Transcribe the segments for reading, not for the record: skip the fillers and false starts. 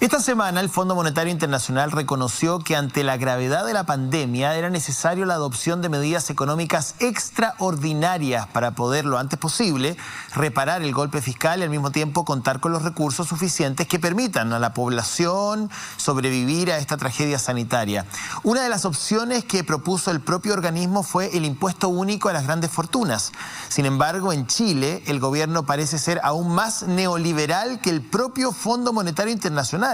Esta semana el Fondo Monetario Internacional reconoció que ante la gravedad de la pandemia era necesario la adopción de medidas económicas extraordinarias para poder lo antes posible reparar el golpe fiscal y al mismo tiempo contar con los recursos suficientes que permitan a la población sobrevivir a esta tragedia sanitaria. Una de las opciones que propuso el propio organismo fue el impuesto único a las grandes fortunas. Sin embargo, en Chile el gobierno parece ser aún más neoliberal que el propio Fondo Monetario Internacional,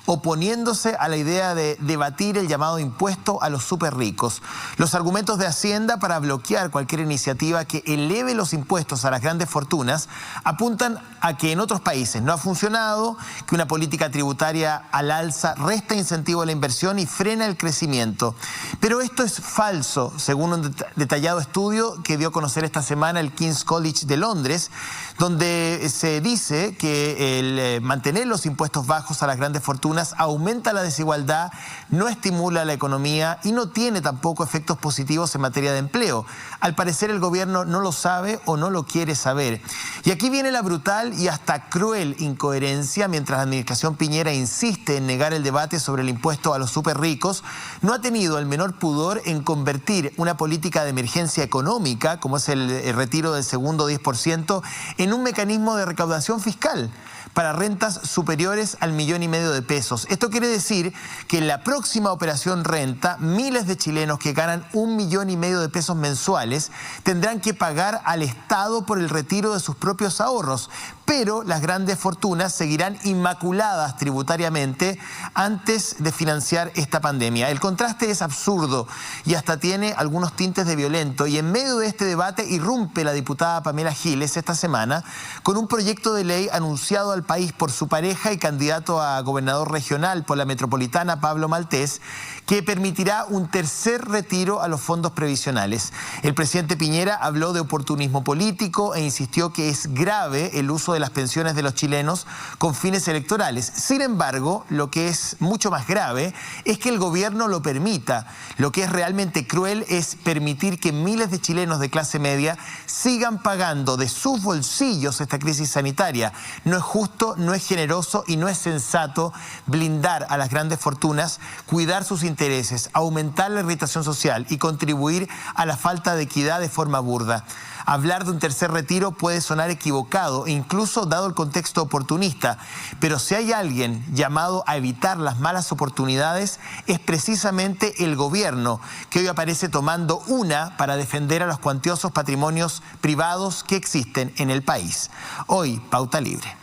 oponiéndose a la idea de debatir el llamado impuesto a los súper ricos. Los argumentos de Hacienda para bloquear cualquier iniciativa que eleve los impuestos a las grandes fortunas apuntan a que en otros países no ha funcionado, que una política tributaria al alza resta incentivo a la inversión y frena el crecimiento. Pero esto es falso, según un detallado estudio que dio a conocer esta semana el King's College de Londres, donde se dice que el mantener los impuestos bajos a las grandes fortunas aumenta la desigualdad, no estimula la economía y no tiene tampoco efectos positivos en materia de empleo. Al parecer el gobierno no lo sabe o no lo quiere saber. Y aquí viene la brutal y hasta cruel incoherencia. Mientras la administración Piñera insiste en negar el debate sobre el impuesto a los súper ricos, no ha tenido el menor pudor en convertir una política de emergencia económica, como es el retiro del segundo 10%, en un mecanismo de recaudación fiscal para rentas superiores al 1,5 millones de pesos. Esto quiere decir que en la próxima operación renta, miles de chilenos que ganan 1,5 millones de pesos mensuales tendrán que pagar al Estado por el retiro de sus propios ahorros, pero las grandes fortunas seguirán inmaculadas tributariamente antes de financiar esta pandemia. El contraste es absurdo y hasta tiene algunos tintes de violento, y en medio de este debate irrumpe la diputada Pamela Giles esta semana con un proyecto de ley anunciado al país por su pareja y candidato a gobernador regional por la metropolitana, Pablo Maltés, que permitirá un tercer retiro a los fondos previsionales. El presidente Piñera habló de oportunismo político e insistió que es grave el uso de las pensiones de los chilenos con fines electorales. Sin embargo, lo que es mucho más grave es que el gobierno lo permita. Lo que es realmente cruel es permitir que miles de chilenos de clase media sigan pagando de sus bolsillos esta crisis sanitaria. No es justo, no es generoso y no es sensato blindar a las grandes fortunas, cuidar sus intereses, aumentar la irritación social y contribuir a la falta de equidad de forma burda. Hablar de un tercer retiro puede sonar equivocado, incluso dado el contexto oportunista, pero si hay alguien llamado a evitar las malas oportunidades es precisamente el gobierno, que hoy aparece tomando una para defender a los cuantiosos patrimonios privados que existen en el país. Hoy, Pauta Libre.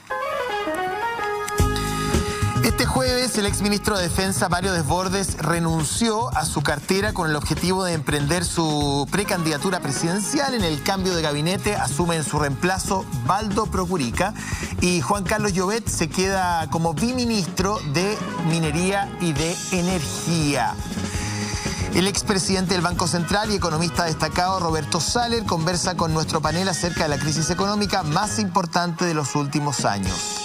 Este jueves, el exministro de Defensa, Mario Desbordes, renunció a su cartera con el objetivo de emprender su precandidatura presidencial. En el cambio de gabinete asume en su reemplazo Baldo Procurica y Juan Carlos Llobet se queda como biministro de Minería y de Energía. El expresidente del Banco Central y economista destacado Roberto Saller conversa con nuestro panel acerca de la crisis económica más importante de los últimos años.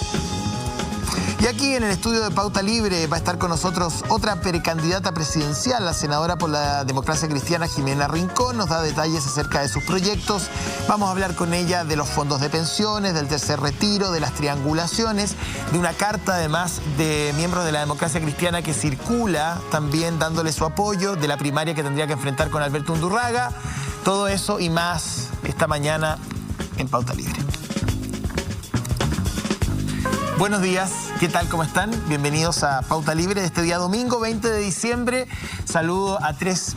Y aquí en el estudio de Pauta Libre va a estar con nosotros otra precandidata presidencial, la senadora por la Democracia Cristiana, Jimena Rincón. Nos da detalles acerca de sus proyectos. Vamos a hablar con ella de los fondos de pensiones, del tercer retiro, de las triangulaciones, de una carta además de miembros de la Democracia Cristiana que circula también dándole su apoyo, de la primaria que tendría que enfrentar con Alberto Undurraga. Todo eso y más esta mañana en Pauta Libre. Buenos días, ¿qué tal? ¿Cómo están? Bienvenidos a Pauta Libre de este día domingo 20 de diciembre. Saludo a tres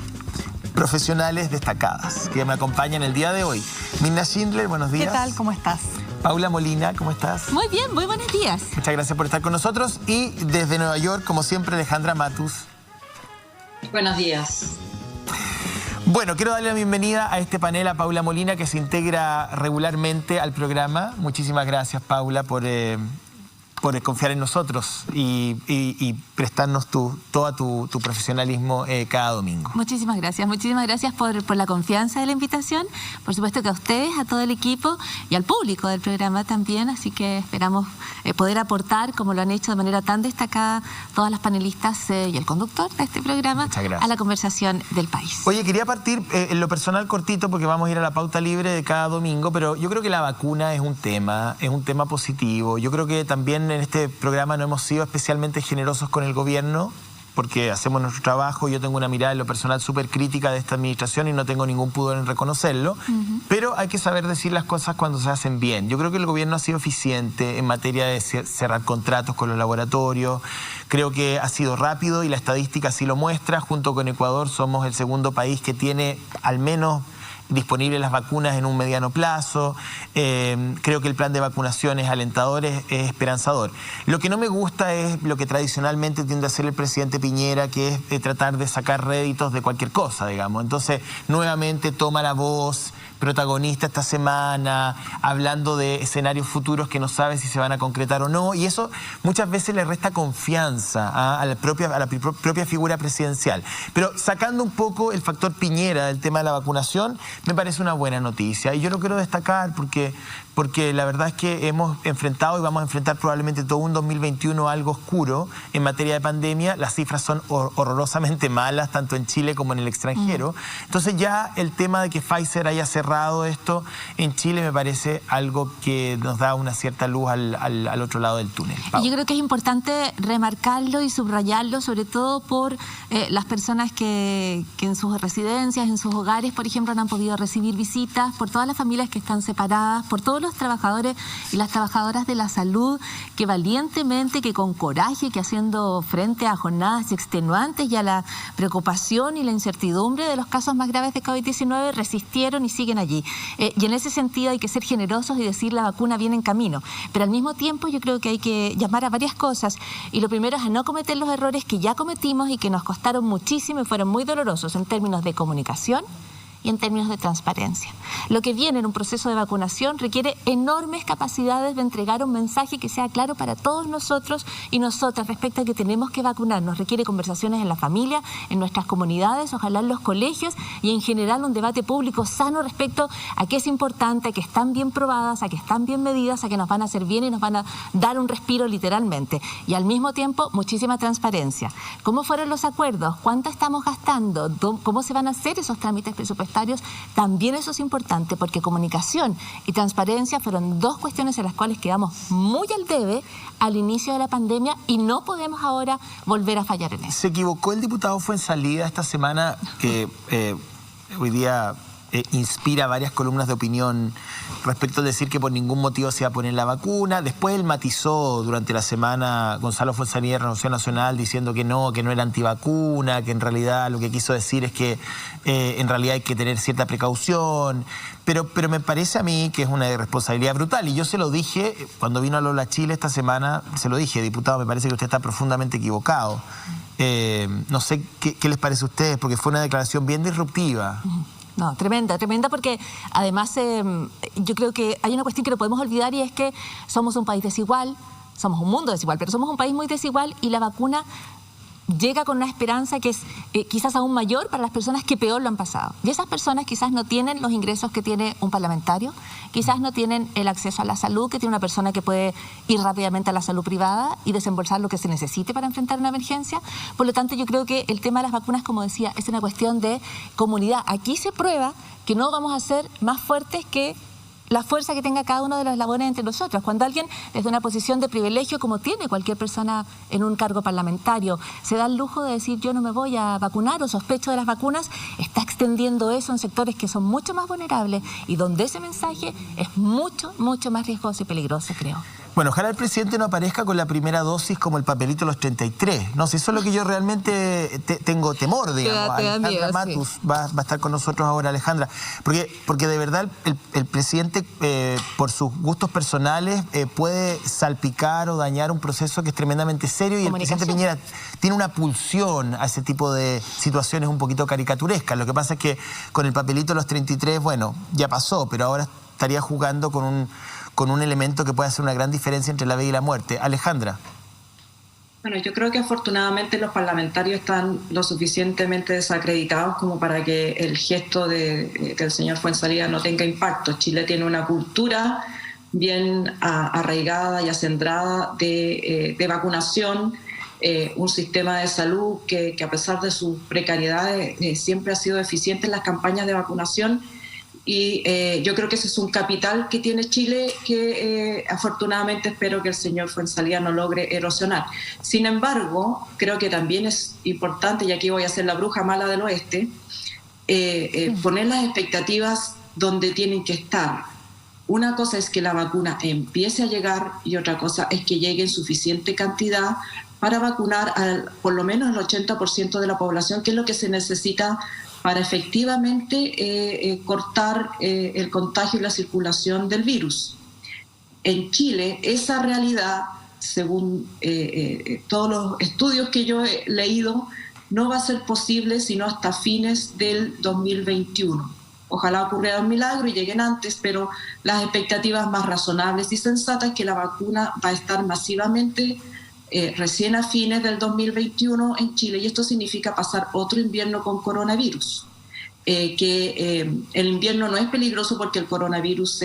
profesionales destacadas que me acompañan el día de hoy. Mirna Schindler, buenos días. ¿Qué tal? ¿Cómo estás? Paula Molina, ¿cómo estás? Muy bien, muy buenos días. Muchas gracias por estar con nosotros. Y desde Nueva York, como siempre, Alejandra Matus. Buenos días. Bueno, quiero darle la bienvenida a este panel a Paula Molina, que se integra regularmente al programa. Muchísimas gracias, Paula, por confiar en nosotros y prestarnos todo tu profesionalismo cada domingo. Muchísimas gracias por la confianza de la invitación, por supuesto que a ustedes, a todo el equipo y al público del programa también, así que esperamos poder aportar, como lo han hecho de manera tan destacada todas las panelistas y el conductor de este programa, a la conversación del país. Oye, quería partir en lo personal cortito porque vamos a ir a la Pauta Libre de cada domingo, pero yo creo que la vacuna es un tema positivo. Yo creo que también administración, en este programa no hemos sido especialmente generosos con el gobierno, porque hacemos nuestro trabajo. Yo tengo una mirada en lo personal súper crítica de esta administración y no tengo ningún pudor en reconocerlo, pero hay que saber decir las cosas cuando se hacen bien. Yo creo que el gobierno ha sido eficiente en materia de cerrar contratos con los laboratorios. Creo que ha sido rápido y la estadística así lo muestra. Junto con Ecuador somos el segundo país que tiene al menos disponibles las vacunas en un mediano plazo. Creo que el plan de vacunación es alentador, es esperanzador. Lo que no me gusta es lo que tradicionalmente tiende a hacer el presidente Piñera, que es tratar de sacar réditos de cualquier cosa, digamos. Entonces, nuevamente toma la voz protagonista esta semana, hablando de escenarios futuros que no sabe si se van a concretar o no, y eso muchas veces le resta confianza a la propia figura presidencial. Pero sacando un poco el factor Piñera del tema de la vacunación, me parece una buena noticia, y yo lo quiero destacar porque la verdad es que hemos enfrentado y vamos a enfrentar probablemente todo un 2021 algo oscuro en materia de pandemia. Las cifras son horrorosamente malas, tanto en Chile como en el extranjero. Entonces ya el tema de que Pfizer haya cerrado esto en Chile me parece algo que nos da una cierta luz al otro lado del túnel. Pau. Yo creo que es importante remarcarlo y subrayarlo, sobre todo por las personas que en sus residencias, en sus hogares, por ejemplo, no han podido recibir visitas, por todas las familias que están separadas, por todos los trabajadores y las trabajadoras de la salud que valientemente, que con coraje, que haciendo frente a jornadas extenuantes y a la preocupación y la incertidumbre de los casos más graves de COVID-19 resistieron y siguen allí. Y en ese sentido hay que ser generosos y decir la vacuna viene en camino. Pero al mismo tiempo yo creo que hay que llamar a varias cosas, y lo primero es a no cometer los errores que ya cometimos y que nos costaron muchísimo y fueron muy dolorosos en términos de comunicación y en términos de transparencia. Lo que viene en un proceso de vacunación requiere enormes capacidades de entregar un mensaje que sea claro para todos nosotros y nosotras respecto a que tenemos que vacunarnos. Requiere conversaciones en la familia, en nuestras comunidades, ojalá en los colegios, y en general un debate público sano respecto a qué es importante, a que están bien probadas, a que están bien medidas, a que nos van a hacer bien y nos van a dar un respiro literalmente. Y al mismo tiempo muchísima transparencia. ¿Cómo fueron los acuerdos? ¿Cuánto estamos gastando? ¿Cómo se van a hacer esos trámites presupuestarios? También eso es importante, porque comunicación y transparencia fueron dos cuestiones en las cuales quedamos muy al debe al inicio de la pandemia y no podemos ahora volver a fallar en eso. Se equivocó el diputado Fuenzalida esta semana, que hoy día inspira varias columnas de opinión respecto a decir que por ningún motivo se iba a poner la vacuna. Después él matizó durante la semana, Gonzalo Fuenzalida de Renovación Nacional, diciendo que no era antivacuna, que en realidad lo que quiso decir es que en realidad hay que tener cierta precaución. Pero me parece a mí que es una irresponsabilidad brutal, y yo se lo dije cuando vino a Lola Chile esta semana, se lo dije: diputado, me parece que usted está profundamente equivocado. No sé qué les parece a ustedes, porque fue una declaración bien disruptiva. No, tremenda, porque además yo creo que hay una cuestión que no podemos olvidar, y es que somos un país desigual, somos un mundo desigual, pero somos un país muy desigual, y la vacuna llega con una esperanza que es quizás aún mayor para las personas que peor lo han pasado. Y esas personas quizás no tienen los ingresos que tiene un parlamentario, quizás no tienen el acceso a la salud que tiene una persona que puede ir rápidamente a la salud privada y desembolsar lo que se necesite para enfrentar una emergencia. Por lo tanto, yo creo que el tema de las vacunas, como decía, es una cuestión de comunidad. Aquí se prueba que no vamos a ser más fuertes que la fuerza que tenga cada uno de los eslabones entre nosotros. Cuando alguien desde una posición de privilegio, como tiene cualquier persona en un cargo parlamentario, se da el lujo de decir yo no me voy a vacunar o sospecho de las vacunas, está extendiendo eso en sectores que son mucho más vulnerables y donde ese mensaje es mucho más riesgoso y peligroso, creo. Bueno, ojalá el presidente no aparezca con la primera dosis como el papelito de los 33. No sé, eso es lo que yo realmente tengo temor, digamos. Alejandra Matus va a estar con nosotros ahora, Alejandra. Porque de verdad el presidente, por sus gustos personales, puede salpicar o dañar un proceso que es tremendamente serio, y el presidente Piñera tiene una pulsión a ese tipo de situaciones un poquito caricaturescas. Lo que pasa es que con el papelito de los 33, bueno, ya pasó, pero ahora estaría jugando con un elemento que puede hacer una gran diferencia entre la vida y la muerte. Alejandra. Bueno, yo creo que afortunadamente los parlamentarios están lo suficientemente desacreditados como para que el gesto del señor Fuenzalida no tenga impacto. Chile tiene una cultura bien arraigada y acendrada de vacunación, un sistema de salud que a pesar de sus precariedades siempre ha sido eficiente en las campañas de vacunación. y yo creo que ese es un capital que tiene Chile que afortunadamente espero que el señor Fuenzalía no logre erosionar. Sin embargo, creo que también es importante, y aquí voy a ser la bruja mala del oeste, poner las expectativas donde tienen que estar. Una cosa es que la vacuna empiece a llegar y otra cosa es que llegue en suficiente cantidad para vacunar por lo menos el 80% de la población, que es lo que se necesita para efectivamente cortar el contagio y la circulación del virus. En Chile, esa realidad, según todos los estudios que yo he leído, no va a ser posible sino hasta fines del 2021. Ojalá ocurriera un milagro y lleguen antes, pero las expectativas más razonables y sensatas es que la vacuna va a estar masivamente recién a fines del 2021 en Chile, y esto significa pasar otro invierno con coronavirus. El invierno no es peligroso porque el coronavirus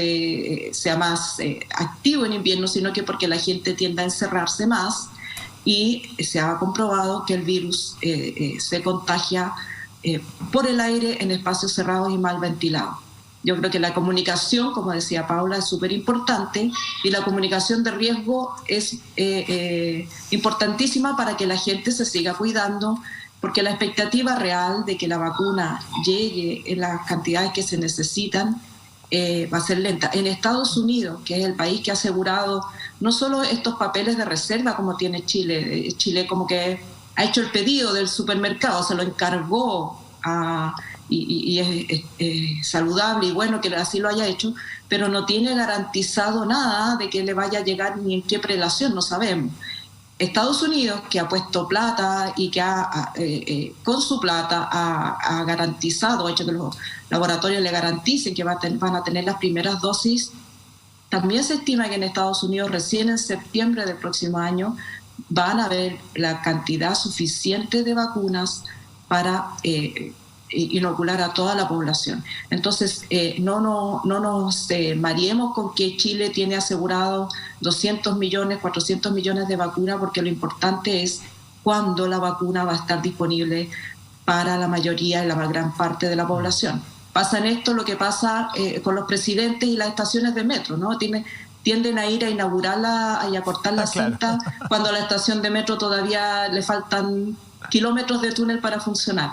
sea más activo en invierno, sino que porque la gente tiende a encerrarse más y se ha comprobado que el virus se contagia por el aire en espacios cerrados y mal ventilados. Yo creo que la comunicación, como decía Paula, es súper importante, y la comunicación de riesgo es importantísima para que la gente se siga cuidando, porque la expectativa real de que la vacuna llegue en las cantidades que se necesitan va a ser lenta. En Estados Unidos, que es el país que ha asegurado no solo estos papeles de reserva como tiene Chile, Chile como que ha hecho el pedido del supermercado, se lo encargó y es saludable y bueno que así lo haya hecho, pero no tiene garantizado nada de que le vaya a llegar ni en qué prelación, no sabemos. Estados Unidos, que ha puesto plata y que con su plata ha garantizado, ha hecho que los laboratorios le garanticen que van a tener las primeras dosis, también se estima que en Estados Unidos recién en septiembre del próximo año van a haber la cantidad suficiente de vacunas para inocular a toda la población. Entonces, no nos mareemos con que Chile tiene asegurado 200 millones, 400 millones de vacunas, porque lo importante es cuándo la vacuna va a estar disponible para la mayoría y la más gran parte de la población. Pasa en esto lo que pasa con los presidentes y las estaciones de metro, ¿no? Tienden a ir a inaugurarla y a cortar la cinta cuando a la estación de metro todavía le faltan kilómetros de túnel para funcionar.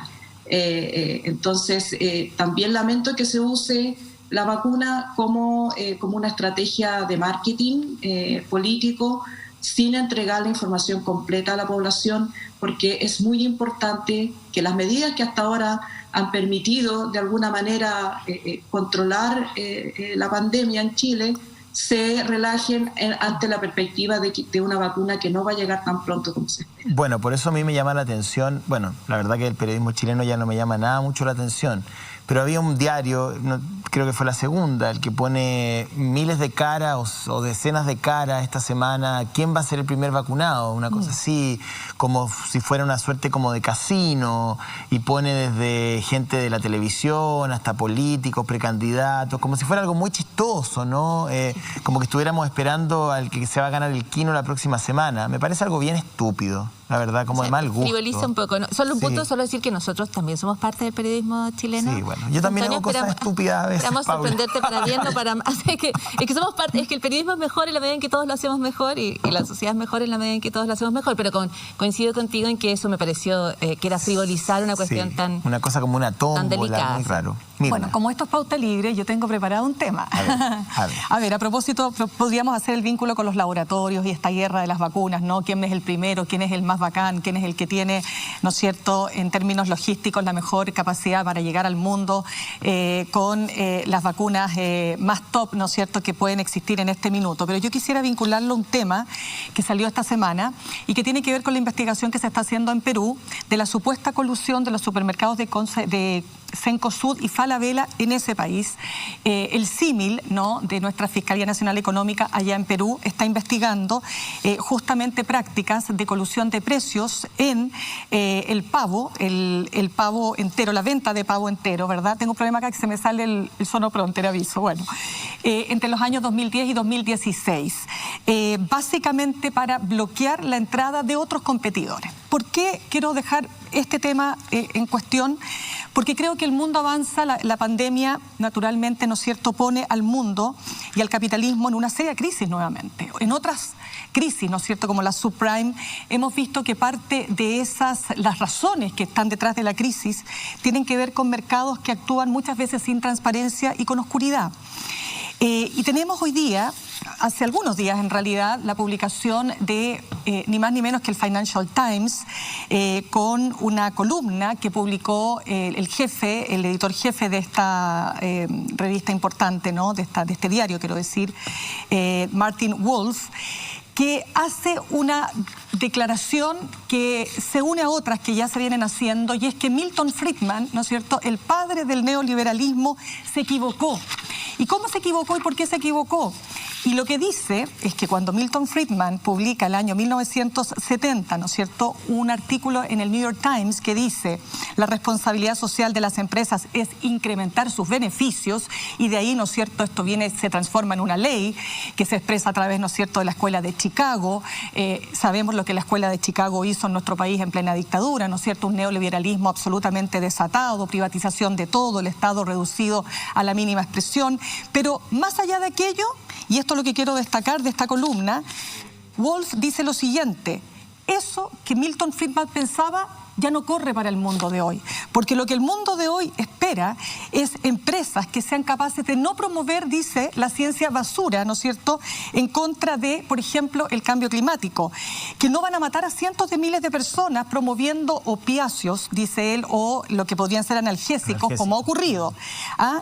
Entonces, también lamento que se use la vacuna como una estrategia de marketing político, sin entregar la información completa a la población, porque es muy importante que las medidas que hasta ahora han permitido de alguna manera controlar la pandemia en Chile se relajen ante la perspectiva de una vacuna que no va a llegar tan pronto como se espera. Bueno, por eso a mí me llama la atención, bueno, la verdad que el periodismo chileno ya no me llama nada mucho la atención, pero había un diario, creo que fue La Segunda, el que pone miles de caras o decenas de caras esta semana, ¿quién va a ser el primer vacunado? Una cosa así, como si fuera una suerte como de casino, y pone desde gente de la televisión hasta políticos, precandidatos, como si fuera algo muy chistoso, ¿no? Como que estuviéramos esperando al que se va a ganar el quino la próxima semana. Me parece algo bien estúpido, la verdad, como de mal gusto. Frivoliza un poco, ¿no? Solo un punto, solo decir que nosotros también somos parte del periodismo chileno. Sí, bueno, yo también hago cosas estúpidas a veces, Esperamos sorprenderte para bien o para mal. Es que somos parte, es que el periodismo es mejor en la medida en que todos lo hacemos mejor, y la sociedad es mejor en la medida en que todos lo hacemos mejor, pero coincido contigo en que eso me pareció que era frivolizar una cuestión tan una cosa como una tómbola, muy raro. Mirna. Bueno, como esto es pauta libre, yo tengo preparado un tema. A ver, a propósito, podríamos hacer el vínculo con los laboratorios y esta guerra de las vacunas, ¿no? ¿Quién es el primero? ¿Quién es el más bacán? ¿Quién es el que tiene, ¿no es cierto?, en términos logísticos, la mejor capacidad para llegar al mundo con las vacunas más top, ¿no es cierto?, que pueden existir en este minuto. Pero yo quisiera vincularlo a un tema que salió esta semana y que tiene que ver con la investigación que se está haciendo en Perú de la supuesta colusión de los supermercados de Cencosud y Falabella en ese país. El símil, ¿no?, de nuestra Fiscalía Nacional Económica allá en Perú está investigando justamente prácticas de colusión de precios en el pavo entero, la venta de pavo entero, ¿verdad? Tengo un problema acá que se me sale el sonoprompter, aviso. Bueno, entre los años 2010 y 2016, básicamente para bloquear la entrada de otros competidores. ¿Por qué quiero dejar este tema en cuestión? Porque creo que el mundo avanza, la pandemia naturalmente, ¿no es cierto?, pone al mundo y al capitalismo en una seria crisis nuevamente. En otras crisis, ¿no es cierto?, como la subprime, hemos visto que parte de las razones que están detrás de la crisis tienen que ver con mercados que actúan muchas veces sin transparencia y con oscuridad. Y tenemos hoy día, hace algunos días en realidad, la publicación de ni más ni menos que el Financial Times con una columna que publicó el editor jefe de esta revista importante, ¿no?, de este diario, quiero decir, Martin Wolf, que hace una declaración que se une a otras que ya se vienen haciendo, y es que Milton Friedman, ¿no es cierto?, el padre del neoliberalismo, se equivocó. ¿Y cómo se equivocó y por qué se equivocó? Y lo que dice es que cuando Milton Friedman publica el año 1970, ¿no es cierto?, un artículo en el New York Times que dice la responsabilidad social de las empresas es incrementar sus beneficios, y de ahí, ¿no es cierto?, esto se transforma en una ley que se expresa a través, ¿no es cierto?, de la Escuela de Chicago. Sabemos lo que la Escuela de Chicago hizo en nuestro país en plena dictadura, ¿no es cierto?, un neoliberalismo absolutamente desatado, privatización de todo, el Estado reducido a la mínima expresión. Pero más allá de aquello, y esto es lo que quiero destacar de esta columna, Wolf dice lo siguiente: eso que Milton Friedman pensaba ya no corre para el mundo de hoy, porque lo que el mundo de hoy espera es empresas que sean capaces de no promover, dice, la ciencia basura, ¿no es cierto?, en contra de, por ejemplo, el cambio climático, que no van a matar a cientos de miles de personas promoviendo opiáceos, dice él, o lo que podrían ser analgésicos, como ha ocurrido.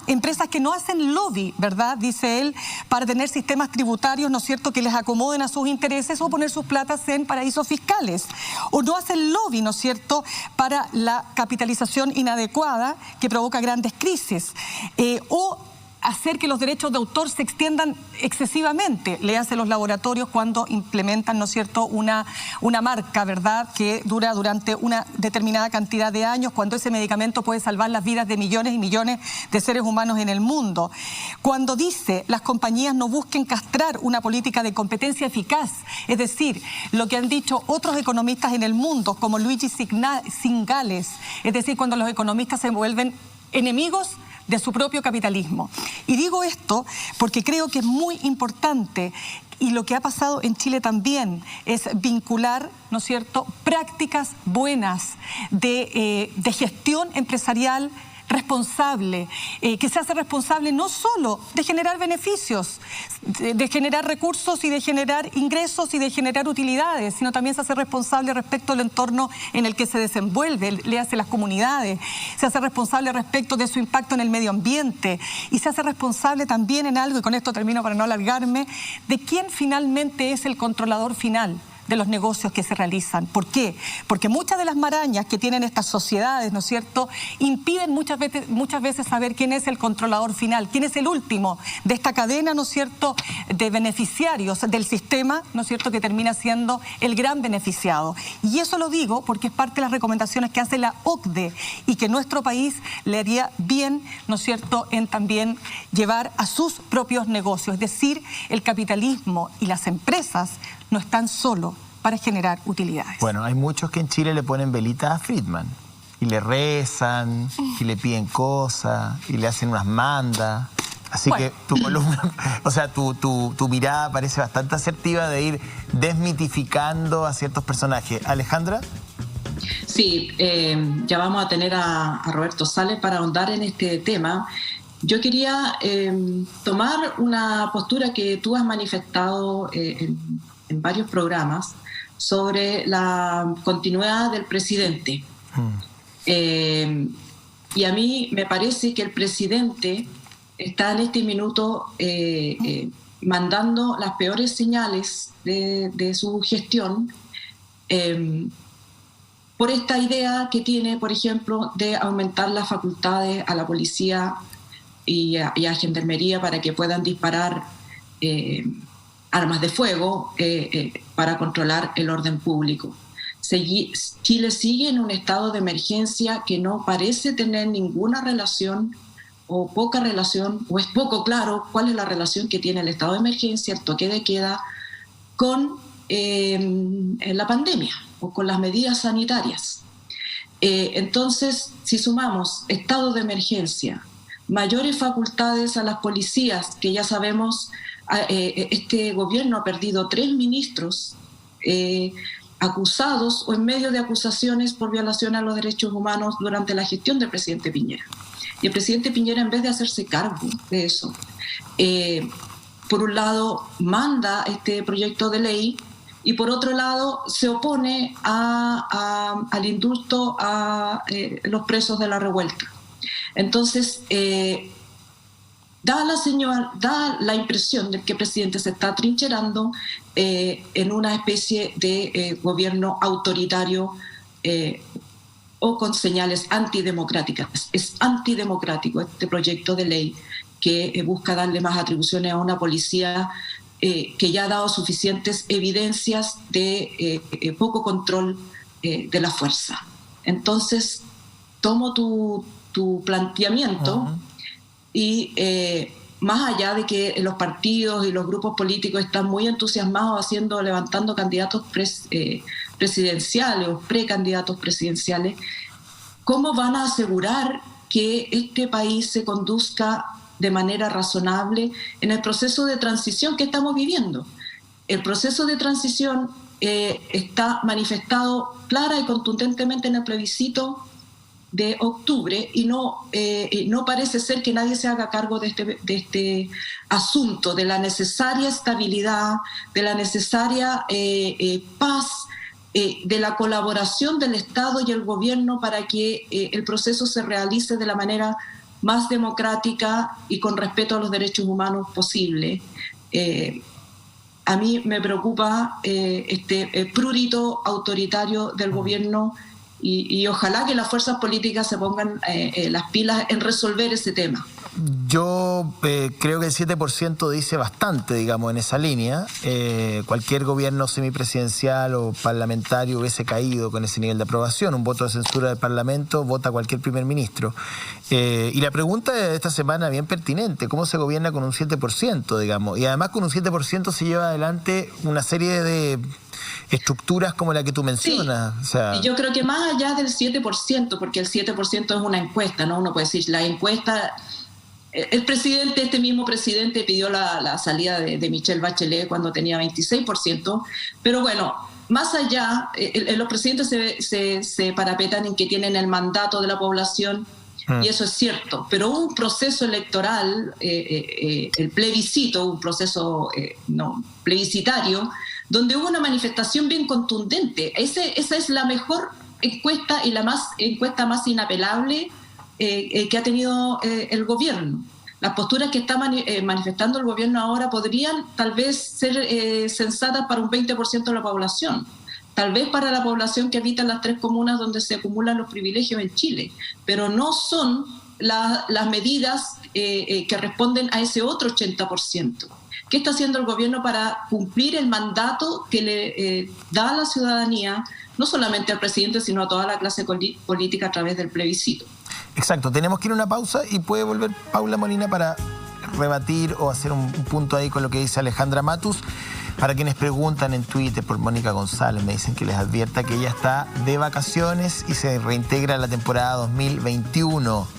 Empresas que no hacen lobby, ¿verdad?, dice él, para tener sistemas tributarios, ¿no es cierto?, que les acomoden a sus intereses o poner sus platas en paraísos fiscales, o no hacen lobby, ¿no es cierto?, para la capitalización inadecuada que provoca grandes crisis, o hacer que los derechos de autor se extiendan excesivamente. Le hace los laboratorios cuando implementan, ¿no es cierto?, una marca, ¿verdad?, que dura durante una determinada cantidad de años, cuando ese medicamento puede salvar las vidas de millones y millones de seres humanos en el mundo. Cuando dice las compañías no busquen castrar una política de competencia eficaz, es decir, lo que han dicho otros economistas en el mundo, como Luigi Zingales, es decir, cuando los economistas se vuelven enemigos de su propio capitalismo. Y digo esto porque creo que es muy importante, y lo que ha pasado en Chile también es vincular, ¿no es cierto?, prácticas buenas de gestión empresarial responsable, que se hace responsable no solo de generar beneficios, de generar recursos y de generar ingresos y de generar utilidades, sino también se hace responsable respecto al entorno en el que se desenvuelve, le hace las comunidades, se hace responsable respecto de su impacto en el medio ambiente, y se hace responsable también en algo, y con esto termino para no alargarme, de quién finalmente es el controlador final de los negocios que se realizan. ¿Por qué? Porque muchas de las marañas que tienen estas sociedades, ¿no es cierto?, impiden muchas veces saber quién es el controlador final, quién es el último de esta cadena, ¿no es cierto?, de beneficiarios del sistema, ¿no es cierto?, que termina siendo el gran beneficiado. Y eso lo digo porque es parte de las recomendaciones que hace la OCDE, y que nuestro país le haría bien, ¿no es cierto?, en también llevar a sus propios negocios. Es decir, el capitalismo y las empresas no están solo para generar utilidades. Bueno, hay muchos que en Chile le ponen velitas a Friedman y le rezan y le piden cosas y le hacen unas mandas. Así que tu columna, o sea, tu mirada parece bastante asertiva de ir desmitificando a ciertos personajes. Alejandra. Sí, ya vamos a tener a Roberto Sales para ahondar en este tema. Yo quería tomar una postura que tú has manifestado en varios programas sobre la continuidad del presidente. Y a mí me parece que el presidente está en este minuto mandando las peores señales de su gestión por esta idea que tiene, por ejemplo, de aumentar las facultades a la policía y a Gendarmería para que puedan disparar armas de fuego para controlar el orden público. Chile sigue en un estado de emergencia que no parece tener ninguna relación o poca relación, o es poco claro cuál es la relación que tiene el estado de emergencia, el toque de queda, con la pandemia o con las medidas sanitarias. Entonces, si sumamos estado de emergencia, mayores facultades a las policías, que ya sabemos, este gobierno ha perdido 3 ministros acusados o en medio de acusaciones por violación a los derechos humanos durante la gestión del presidente Piñera. Y el presidente Piñera, en vez de hacerse cargo de eso, por un lado manda este proyecto de ley y por otro lado se opone al indulto a los presos de la revuelta. Entonces, da la impresión de que el presidente se está trincherando en una especie de gobierno autoritario o con señales antidemocráticas. Es antidemocrático este proyecto de ley que busca darle más atribuciones a una policía que ya ha dado suficientes evidencias de poco control de la fuerza. Entonces, tomo tu planteamiento y más allá de que los partidos y los grupos políticos están muy entusiasmados levantando candidatos presidenciales o precandidatos presidenciales, ¿cómo van a asegurar que este país se conduzca de manera razonable en el proceso de transición que estamos viviendo? El proceso de transición está manifestado clara y contundentemente en el plebiscito de octubre y no parece ser que nadie se haga cargo de este asunto, de la necesaria estabilidad, de la necesaria paz, de la colaboración del Estado y el gobierno para que el proceso se realice de la manera más democrática y con respeto a los derechos humanos posible. A mí me preocupa este prurito autoritario del gobierno y ojalá que las fuerzas políticas se pongan las pilas en resolver ese tema. Yo creo que el 7% dice bastante, digamos, en esa línea. Cualquier gobierno semipresidencial o parlamentario hubiese caído con ese nivel de aprobación. Un voto de censura del Parlamento vota cualquier primer ministro. Y la pregunta de esta semana bien pertinente: ¿cómo se gobierna con un 7%, digamos? Y además con un 7% se lleva adelante una serie de estructuras como la que tú mencionas. Sí. O sea, y yo creo que más allá del 7%, porque el 7% es una encuesta, ¿no? Uno puede decir, la encuesta... Este mismo presidente pidió la salida de Michelle Bachelet cuando tenía 26%, pero bueno, más allá, los presidentes se parapetan en que tienen el mandato de la población, y eso es cierto, pero un proceso electoral, el plebiscito, un proceso plebiscitario, donde hubo una manifestación bien contundente. Esa es la mejor encuesta y la encuesta más inapelable que ha tenido el gobierno. Las posturas que está manifestando el gobierno ahora podrían tal vez ser sensatas para un 20% de la población, tal vez para la población que habita en las 3 comunas donde se acumulan los privilegios en Chile, pero no son las medidas que responden a ese otro 80%. ¿Qué está haciendo el gobierno para cumplir el mandato que le da a la ciudadanía, no solamente al presidente, sino a toda la clase política a través del plebiscito? Exacto, tenemos que ir a una pausa y puede volver Paula Molina para rebatir o hacer un punto ahí con lo que dice Alejandra Matus. Para quienes preguntan en Twitter por Mónica González, me dicen que les advierta que ella está de vacaciones y se reintegra a la temporada 2021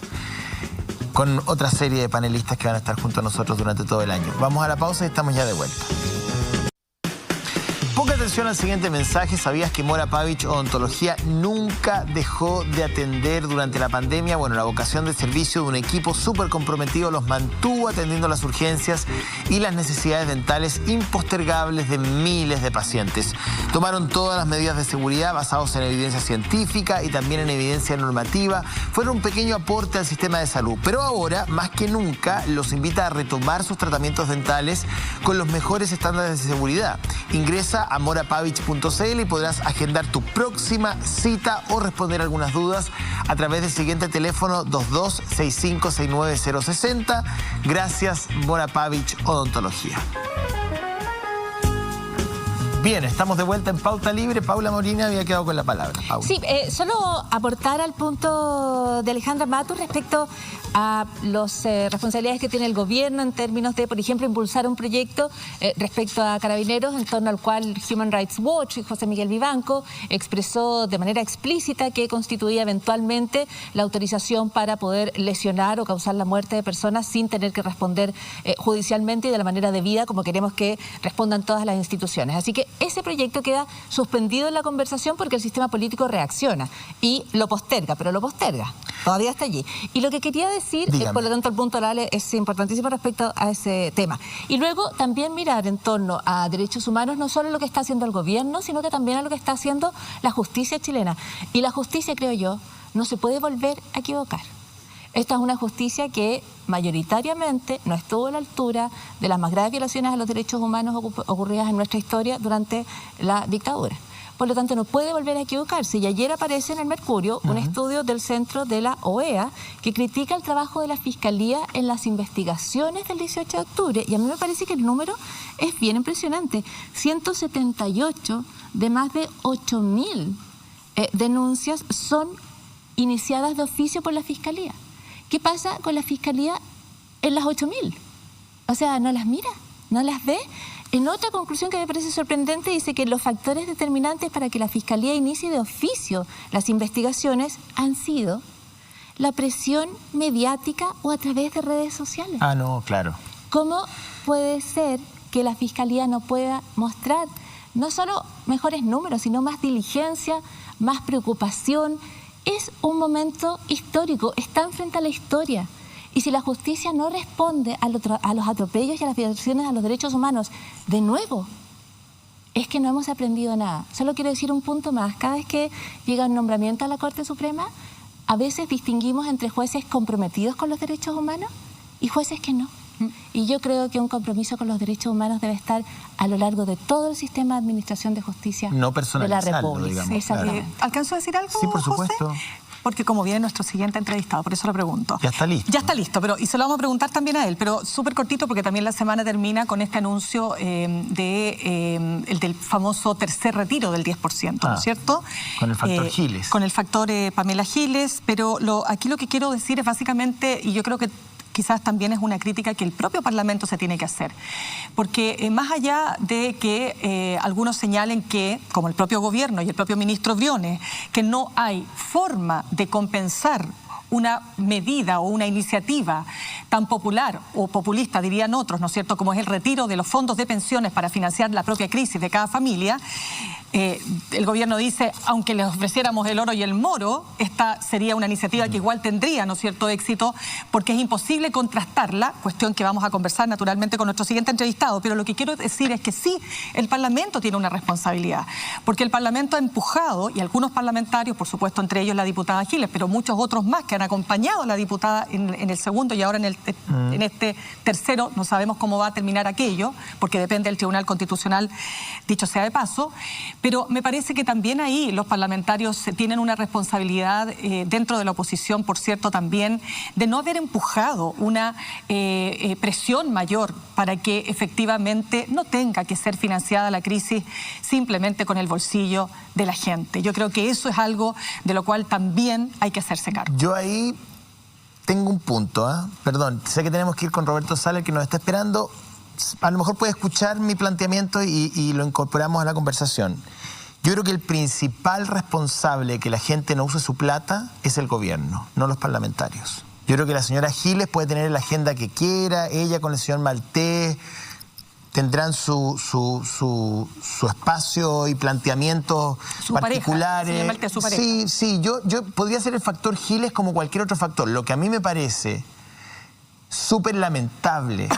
con otra serie de panelistas que van a estar junto a nosotros durante todo el año. Vamos a la pausa y estamos ya de vuelta. Ponga atención al siguiente mensaje. ¿Sabías que Mora Pavich Odontología nunca dejó de atender durante la pandemia? Bueno, la vocación de servicio de un equipo súper comprometido los mantuvo atendiendo las urgencias y las necesidades dentales impostergables de miles de pacientes. Tomaron todas las medidas de seguridad basados en evidencia científica y también en evidencia normativa. Fueron un pequeño aporte al sistema de salud, pero ahora, más que nunca, los invita a retomar sus tratamientos dentales con los mejores estándares de seguridad. Ingresa a morapavich.cl y podrás agendar tu próxima cita o responder algunas dudas a través del siguiente teléfono 22656960. Gracias, Mora Pavich Odontología. Bien, estamos de vuelta en Pauta Libre. Paula Molina había quedado con la palabra. Paula. Sí, solo aportar al punto de Alejandra Matus respecto a las responsabilidades que tiene el gobierno en términos de, por ejemplo, impulsar un proyecto respecto a Carabineros, en torno al cual Human Rights Watch y José Miguel Vivanco expresó de manera explícita que constituía eventualmente la autorización para poder lesionar o causar la muerte de personas sin tener que responder judicialmente y de la manera debida como queremos que respondan todas las instituciones. Así que ese proyecto queda suspendido en la conversación porque el sistema político reacciona y lo posterga, pero lo posterga. Todavía está allí. Y lo que quería decir, por lo tanto el punto oral es importantísimo respecto a ese tema. Y luego también mirar en torno a derechos humanos no solo lo que está haciendo el gobierno, sino que también a lo que está haciendo la justicia chilena. Y la justicia, creo yo, no se puede volver a equivocar. Esta es una justicia que mayoritariamente no estuvo a la altura de las más graves violaciones a los derechos humanos ocurridas en nuestra historia durante la dictadura. Por lo tanto, no puede volver a equivocarse. Y ayer aparece en el Mercurio un estudio del Centro de la OEA que critica el trabajo de la Fiscalía en las investigaciones del 18 de octubre. Y a mí me parece que el número es bien impresionante. 178 de más de 8.000 denuncias son iniciadas de oficio por la Fiscalía. ¿Qué pasa con la Fiscalía en las 8.000? O sea, no las mira, no las ve. En otra conclusión que me parece sorprendente, dice que los factores determinantes para que la Fiscalía inicie de oficio las investigaciones han sido la presión mediática o a través de redes sociales. Ah, no, claro. ¿Cómo puede ser que la Fiscalía no pueda mostrar no solo mejores números, sino más diligencia, más preocupación? Es un momento histórico, están frente a la historia. Y si la justicia no responde a los atropellos y a las violaciones a los derechos humanos, de nuevo, es que no hemos aprendido nada. Solo quiero decir un punto más. Cada vez que llega un nombramiento a la Corte Suprema, a veces distinguimos entre jueces comprometidos con los derechos humanos y jueces que no. Y yo creo que un compromiso con los derechos humanos debe estar a lo largo de todo el sistema de administración de justicia no de la República. Digamos, claro. ¿Alcanzo a decir algo, Sí, por supuesto. José? Porque como viene nuestro siguiente entrevistado, por eso lo pregunto. Ya está listo. Ya está listo, y se lo vamos a preguntar también a él, pero súper cortito porque también la semana termina con este anuncio el del famoso tercer retiro del 10%, ¿no es cierto? Con el factor Giles. Con el factor Pamela Giles, pero aquí lo que quiero decir es básicamente, y yo creo que quizás también es una crítica que el propio Parlamento se tiene que hacer. Porque más allá de que algunos señalen que, como el propio gobierno y el propio ministro Briones, que no hay forma de compensar una medida o una iniciativa tan popular o populista, dirían otros, ¿no es cierto?, como es el retiro de los fondos de pensiones para financiar la propia crisis de cada familia, el gobierno dice, aunque les ofreciéramos el oro y el moro, esta sería una iniciativa que igual tendría, ¿no es cierto?, éxito, porque es imposible contrastarla, cuestión que vamos a conversar naturalmente con nuestro siguiente entrevistado, pero lo que quiero decir es que sí, el Parlamento tiene una responsabilidad, porque el Parlamento ha empujado, y algunos parlamentarios, por supuesto, entre ellos la diputada Giles, pero muchos otros más que han acompañado a la diputada en el segundo y ahora en este tercero, no sabemos cómo va a terminar aquello, porque depende del Tribunal Constitucional, dicho sea de paso, pero me parece que también ahí los parlamentarios tienen una responsabilidad dentro de la oposición, por cierto, también, de no haber empujado una presión mayor para que efectivamente no tenga que ser financiada la crisis simplemente con el bolsillo de la gente. Yo creo que eso es algo de lo cual también hay que hacerse cargo. Yo ahí tengo un punto, perdón, sé que tenemos que ir con Roberto Saller que nos está esperando. A lo mejor puede escuchar mi planteamiento y lo incorporamos a la conversación. Yo creo que el principal responsable de que la gente no use su plata es el gobierno, no los parlamentarios. Yo creo que la señora Giles puede tener la agenda que quiera, ella con el señor Maltés tendrán su espacio y planteamientos particulares. Pareja, Maltés, su pareja. Sí, yo podría ser el factor Giles como cualquier otro factor. Lo que a mí me parece súper lamentable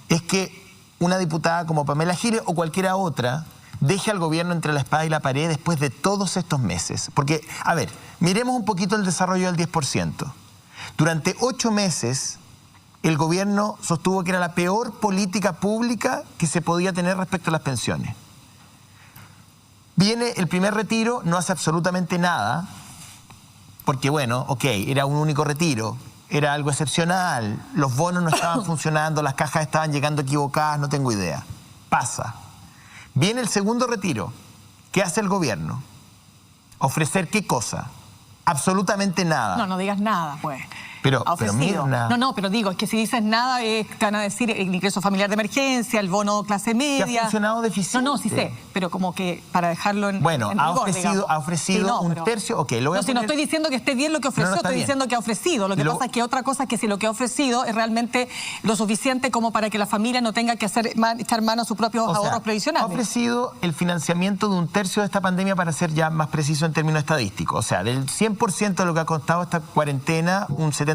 es que una diputada como Pamela Giles o cualquiera otra deje al gobierno entre la espada y la pared después de todos estos meses. Porque, a ver, miremos un poquito el desarrollo del 10%. Durante 8 meses, el gobierno sostuvo que era la peor política pública que se podía tener respecto a las pensiones. Viene el primer retiro, no hace absolutamente nada, porque bueno, ok, era un único retiro, era algo excepcional, los bonos no estaban funcionando, las cajas estaban llegando equivocadas, no tengo idea. Pasa. Viene el segundo retiro. ¿Qué hace el gobierno? ¿Ofrecer qué cosa? Absolutamente nada. No digas nada, pues. Pero Mirna... pero digo, es que si dices nada, te van a decir el ingreso familiar de emergencia, el bono clase media. Que ha funcionado deficiente. Sí sé, pero como que para dejarlo en Bueno, en ha rigor, ofrecido sí, un tercio... Okay, lo voy a poner... no estoy diciendo que esté bien lo que ofreció, estoy diciendo que ha ofrecido. Lo que pasa es que otra cosa es que si lo que ha ofrecido es realmente lo suficiente como para que la familia no tenga que echar mano a sus propios ahorros previsionales. Ha ofrecido el financiamiento de un tercio de esta pandemia, para ser ya más preciso en términos estadísticos. O sea, del 100% de lo que ha costado esta cuarentena, un 70%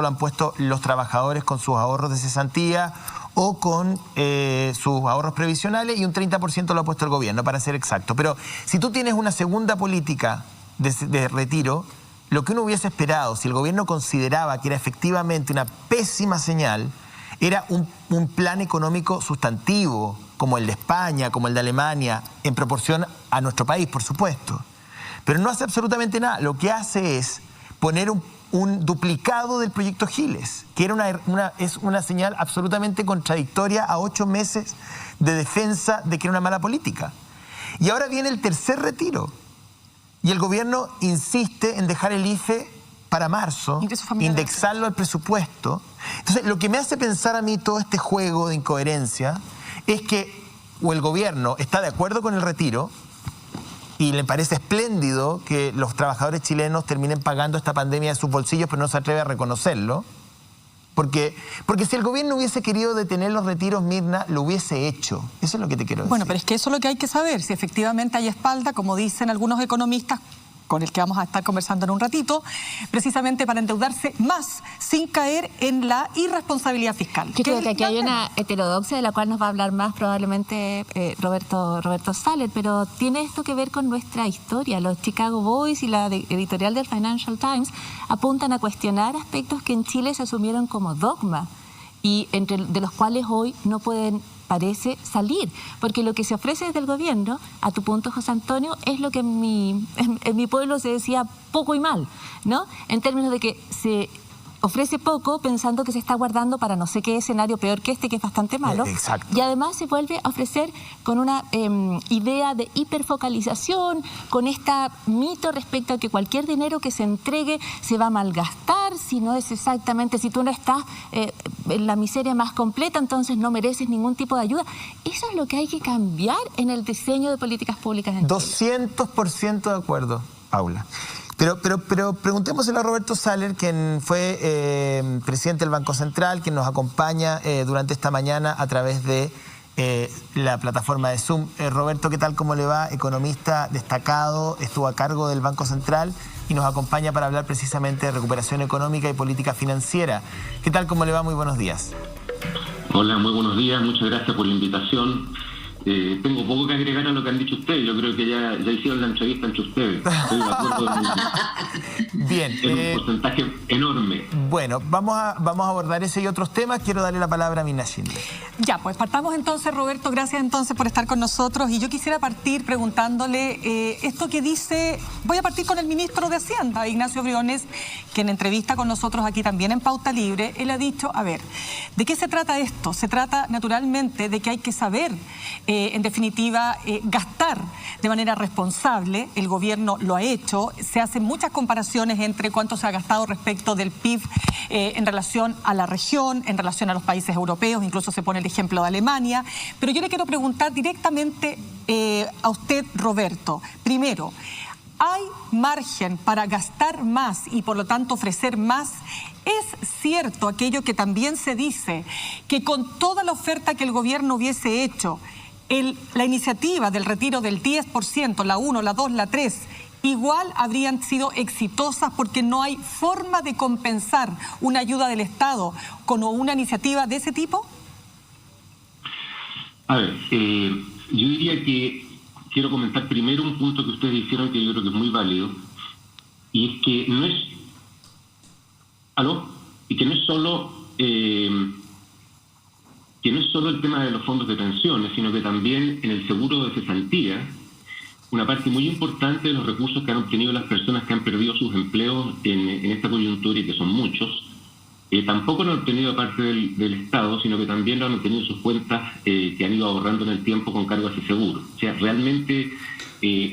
lo han puesto los trabajadores con sus ahorros de cesantía o con sus ahorros previsionales, y un 30% lo ha puesto el gobierno, para ser exacto. Pero si tú tienes una segunda política de retiro, lo que uno hubiese esperado, si el gobierno consideraba que era efectivamente una pésima señal, era un plan económico sustantivo, como el de España, como el de Alemania, en proporción a nuestro país, por supuesto. Pero no hace absolutamente nada. Lo que hace es poner un duplicado del proyecto Giles, que era es una señal absolutamente contradictoria a 8 meses de defensa de que era una mala política. Y ahora viene el tercer retiro, y el gobierno insiste en dejar el IFE para marzo, indexarlo al presupuesto. Entonces, lo que me hace pensar a mí todo este juego de incoherencia es que o el gobierno está de acuerdo con el retiro y le parece espléndido que los trabajadores chilenos terminen pagando esta pandemia de sus bolsillos, pero no se atreve a reconocerlo. Porque si el gobierno hubiese querido detener los retiros, Mirna, lo hubiese hecho. Eso es lo que te quiero decir. Bueno, pero es que eso es lo que hay que saber, si efectivamente hay espalda, como dicen algunos economistas, con el que vamos a estar conversando en un ratito, precisamente para endeudarse más sin caer en la irresponsabilidad fiscal. Yo creo que aquí hay una heterodoxia de la cual nos va a hablar más probablemente Roberto Saller, pero tiene esto que ver con nuestra historia. Los Chicago Boys y la editorial del Financial Times apuntan a cuestionar aspectos que en Chile se asumieron como dogma y de los cuales hoy no pueden, parece, salir, porque lo que se ofrece desde el gobierno, a tu punto, José Antonio, es lo que en mi pueblo se decía poco y mal, ¿no? En términos de que se ofrece poco pensando que se está guardando para no sé qué escenario peor que este, que es bastante malo. Exacto. Y además se vuelve a ofrecer con una idea de hiperfocalización, con este mito respecto a que cualquier dinero que se entregue se va a malgastar, si no es exactamente, si tú no estás en la miseria más completa, entonces no mereces ningún tipo de ayuda. Eso es lo que hay que cambiar en el diseño de políticas públicas en Chile. 200% de acuerdo, Paula. Pero preguntémosle a Roberto Saller, quien fue presidente del Banco Central, quien nos acompaña durante esta mañana a través de la plataforma de Zoom. Roberto, ¿qué tal? ¿Cómo le va? Economista destacado, estuvo a cargo del Banco Central y nos acompaña para hablar precisamente de recuperación económica y política financiera. ¿Qué tal? ¿Cómo le va? Muy buenos días. Hola, muy buenos días. Muchas gracias por la invitación. Tengo poco que agregar a lo que han dicho ustedes. Yo creo que ya hicieron la entrevista entre ustedes. Estoy de acuerdo Bien. En un porcentaje enorme. Bueno, vamos a abordar ese y otros temas. Quiero darle la palabra a Mirna Schindler. Ya, pues partamos entonces, Roberto. Gracias entonces por estar con nosotros. Y yo quisiera partir preguntándole esto que dice... Voy a partir con el ministro de Hacienda, Ignacio Briones, que en entrevista con nosotros aquí también en Pauta Libre, él ha dicho, a ver, ¿de qué se trata esto? Se trata naturalmente de que hay que saber... en definitiva, gastar de manera responsable. El gobierno lo ha hecho. Se hacen muchas comparaciones entre cuánto se ha gastado respecto del PIB en relación a la región, en relación a los países europeos, incluso se pone el ejemplo de Alemania. Pero yo le quiero preguntar directamente a usted, Roberto. Primero, ¿hay margen para gastar más y por lo tanto ofrecer más? ¿Es cierto aquello que también se dice, que con toda la oferta que el gobierno hubiese hecho, la iniciativa del retiro del 10%, la 1, la 2, la 3, igual habrían sido exitosas porque no hay forma de compensar una ayuda del Estado con una iniciativa de ese tipo? A ver, yo diría que quiero comentar primero un punto que ustedes dijeron que yo creo que es muy válido, y es que no es... ¿Aló? Y que no es solo... que no es solo el tema de los fondos de pensiones, sino que también en el seguro de cesantía, una parte muy importante de los recursos que han obtenido las personas que han perdido sus empleos en esta coyuntura, y que son muchos, tampoco lo han obtenido de parte del Estado, sino que también lo han obtenido en sus cuentas que han ido ahorrando en el tiempo con cargo a ese seguro. O sea, realmente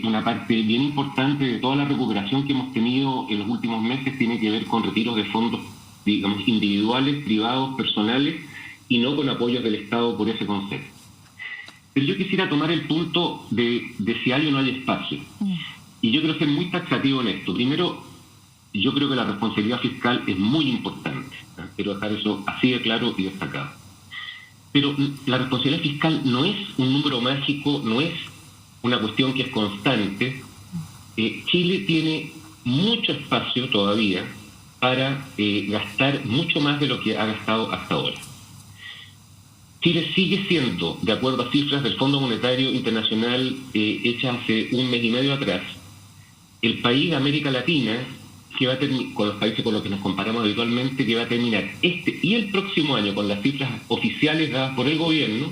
una parte bien importante de toda la recuperación que hemos tenido en los últimos meses tiene que ver con retiros de fondos, digamos, individuales, privados, personales, y no con apoyos del Estado por ese concepto. Pero yo quisiera tomar el punto de si hay o no hay espacio. Y yo quiero ser muy taxativo en esto. Primero, yo creo que la responsabilidad fiscal es muy importante. Quiero dejar eso así de claro y destacado. Pero la responsabilidad fiscal no es un número mágico, no es una cuestión que es constante. Chile tiene mucho espacio todavía para gastar mucho más de lo que ha gastado hasta ahora. Chile sigue siendo, de acuerdo a cifras del Fondo Monetario Internacional hechas hace un mes y medio atrás, el país de América Latina que va a con los países con los que nos comparamos habitualmente, que va a terminar este y el próximo año con las cifras oficiales dadas por el gobierno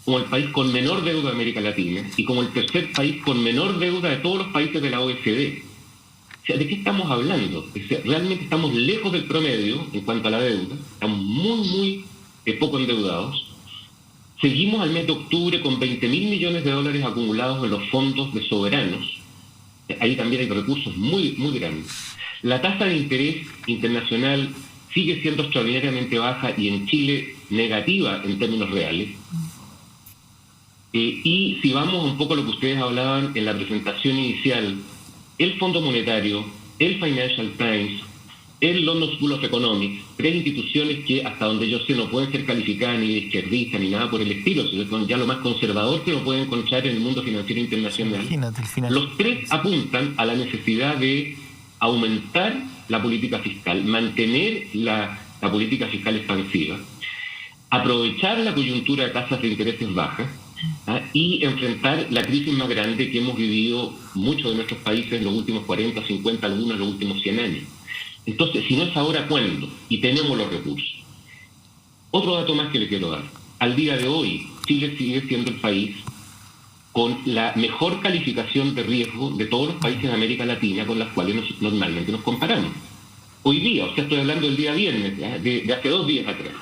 como el país con menor deuda de América Latina y como el tercer país con menor deuda de todos los países de la OECD. O sea, ¿de qué estamos hablando? O sea, realmente estamos lejos del promedio en cuanto a la deuda, estamos muy poco endeudados. Seguimos al mes de octubre con 20.000 millones de dólares acumulados en los fondos de soberanos. Ahí también hay recursos muy grandes. La tasa de interés internacional sigue siendo extraordinariamente baja y en Chile negativa en términos reales. Y si vamos un poco a lo que ustedes hablaban en la presentación inicial, el Fondo Monetario, el Financial Times, el London School of Economics, tres instituciones que hasta donde yo sé no pueden ser calificadas ni de izquierdista ni nada por el estilo, sino son ya lo más conservador que uno puede encontrar en el mundo financiero internacional. Los tres apuntan a la necesidad de aumentar la política fiscal, mantener la política fiscal expansiva, aprovechar la coyuntura de tasas de intereses bajas y enfrentar la crisis más grande que hemos vivido muchos de nuestros países en los últimos 40, 50, algunos en los últimos 100 años. Entonces, si no es ahora, ¿cuándo? Y tenemos los recursos. Otro dato más que le quiero dar. Al día de hoy, Chile sigue siendo el país con la mejor calificación de riesgo de todos los países de América Latina con las cuales normalmente nos comparamos. Hoy día, o sea, estoy hablando del día viernes, de hace 2 días atrás.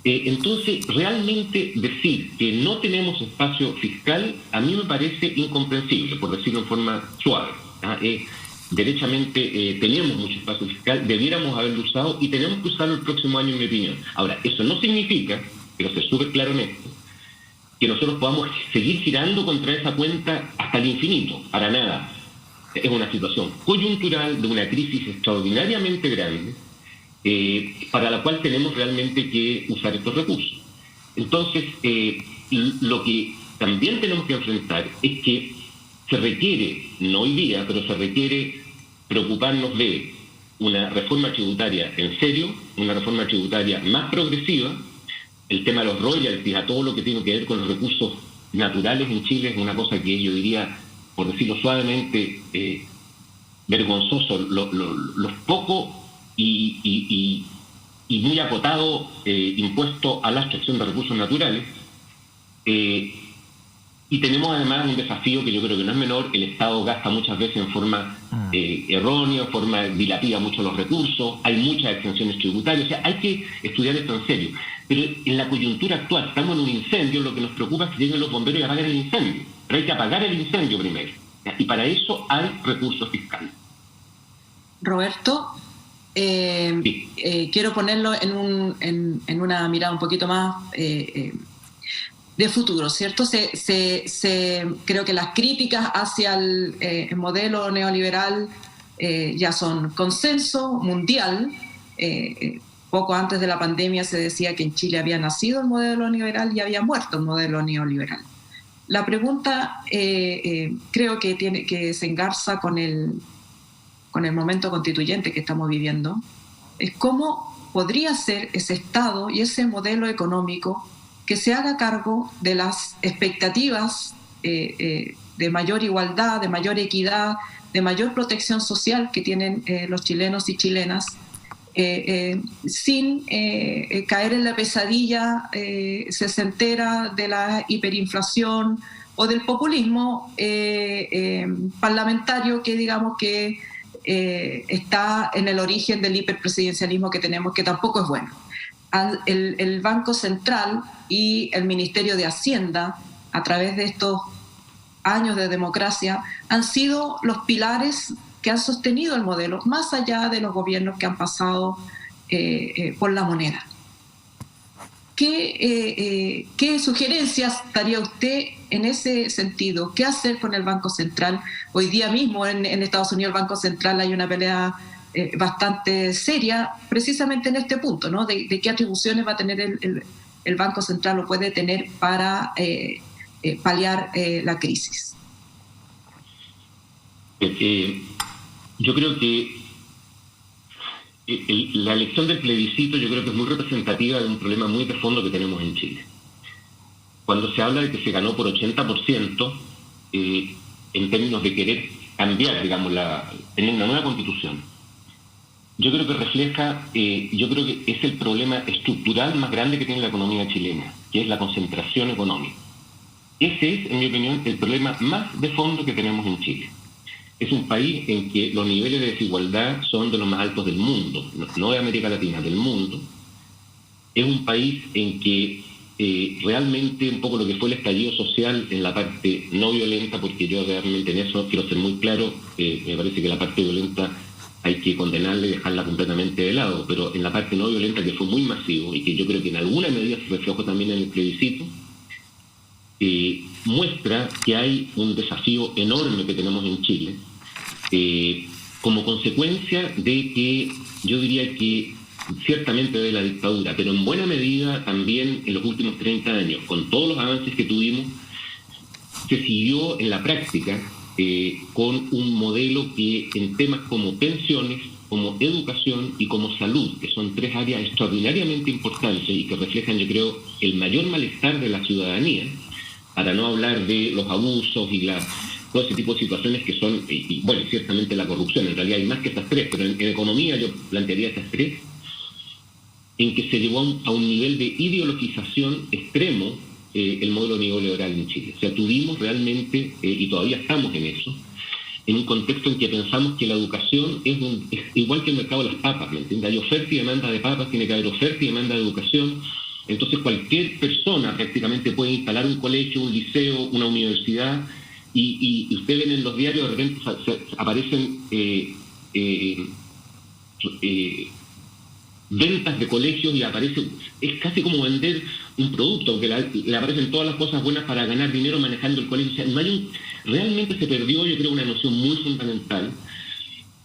Entonces, realmente decir que no tenemos espacio fiscal a mí me parece incomprensible, por decirlo en forma suave. Derechamente tenemos mucho espacio fiscal, debiéramos haberlo usado y tenemos que usarlo el próximo año, en mi opinión. Ahora, eso no significa, quiero ser súper claro en esto, que nosotros podamos seguir girando contra esa cuenta hasta el infinito, para nada. Es una situación coyuntural de una crisis extraordinariamente grande, para la cual tenemos realmente que usar estos recursos. Entonces, lo que también tenemos que enfrentar es que se requiere, no hoy día, pero se requiere preocuparnos de una reforma tributaria en serio, una reforma tributaria más progresiva. El tema de los royalties, a todo lo que tiene que ver con los recursos naturales en Chile, es una cosa que yo diría, por decirlo suavemente, vergonzoso, los pocos y muy acotado impuesto a la extracción de recursos naturales. Y tenemos además un desafío que yo creo que no es menor. El Estado gasta muchas veces en forma errónea, en forma dilapida mucho los recursos, hay muchas exenciones tributarias, o sea, hay que estudiar esto en serio. Pero en la coyuntura actual, estamos en un incendio, lo que nos preocupa es que lleguen los bomberos y apaguen el incendio. Pero hay que apagar el incendio primero, y para eso hay recursos fiscales. Roberto, sí. Quiero ponerlo en una mirada un poquito más de futuro, ¿cierto? Creo que las críticas hacia el modelo neoliberal ya son consenso mundial. Poco antes de la pandemia se decía que en Chile había nacido el modelo neoliberal y había muerto el modelo neoliberal. La pregunta creo que se engarza con el momento constituyente que estamos viviendo, es cómo podría ser ese Estado y ese modelo económico que se haga cargo de las expectativas de mayor igualdad, de mayor equidad, de mayor protección social que tienen los chilenos y chilenas, sin caer en la pesadilla sesentera de la hiperinflación o del populismo parlamentario que digamos que está en el origen del hiperpresidencialismo que tenemos, que tampoco es bueno. El Banco Central y el Ministerio de Hacienda, a través de estos años de democracia, han sido los pilares que han sostenido el modelo, más allá de los gobiernos que han pasado por la moneda. ¿Qué sugerencias daría usted en ese sentido? ¿Qué hacer con el Banco Central? Hoy día mismo en Estados Unidos el Banco Central hay una pelea bastante seria precisamente en este punto, ¿no? De qué atribuciones va a tener el Banco Central o puede tener para paliar la crisis. Yo creo que la elección del plebiscito yo creo que es muy representativa de un problema muy de fondo que tenemos en Chile. Cuando se habla de que se ganó por 80%, en términos de querer cambiar, digamos, tener una nueva constitución, yo creo que refleja, yo creo que es el problema estructural más grande que tiene la economía chilena, que es la concentración económica. Ese es, en mi opinión, el problema más de fondo que tenemos en Chile. Es un país en que los niveles de desigualdad son de los más altos del mundo, no de América Latina, del mundo. Es un país en que realmente un poco lo que fue el estallido social en la parte no violenta, porque yo realmente en eso quiero ser muy claro, me parece que la parte violenta hay que condenarla y dejarla completamente de lado, pero en la parte no violenta, que fue muy masivo y que yo creo que en alguna medida se reflejó también en el plebiscito, muestra que hay un desafío enorme que tenemos en Chile, como consecuencia de que yo diría que ciertamente de la dictadura, pero en buena medida también en los últimos 30 años, con todos los avances que tuvimos, se siguió en la práctica con un modelo que en temas como pensiones, como educación y como salud, que son tres áreas extraordinariamente importantes y que reflejan, yo creo, el mayor malestar de la ciudadanía, para no hablar de los abusos y todo ese tipo de situaciones que son, y bueno, ciertamente la corrupción, en realidad hay más que estas tres, pero en economía yo plantearía estas tres, en que se llevó a un nivel de ideologización extremo el modelo neoliberal en Chile. O sea, tuvimos realmente, y todavía estamos en eso, en un contexto en que pensamos que la educación es igual que el mercado de las papas, ¿me entiendes? Hay oferta y demanda de papas, tiene que haber oferta y demanda de educación. Entonces cualquier persona prácticamente puede instalar un colegio, un liceo, una universidad, y ustedes ven en los diarios, de repente aparecen ventas de colegios y es casi como vender un producto, aunque le aparecen todas las cosas buenas para ganar dinero manejando el colegio. O sea, realmente se perdió, yo creo, una noción muy fundamental,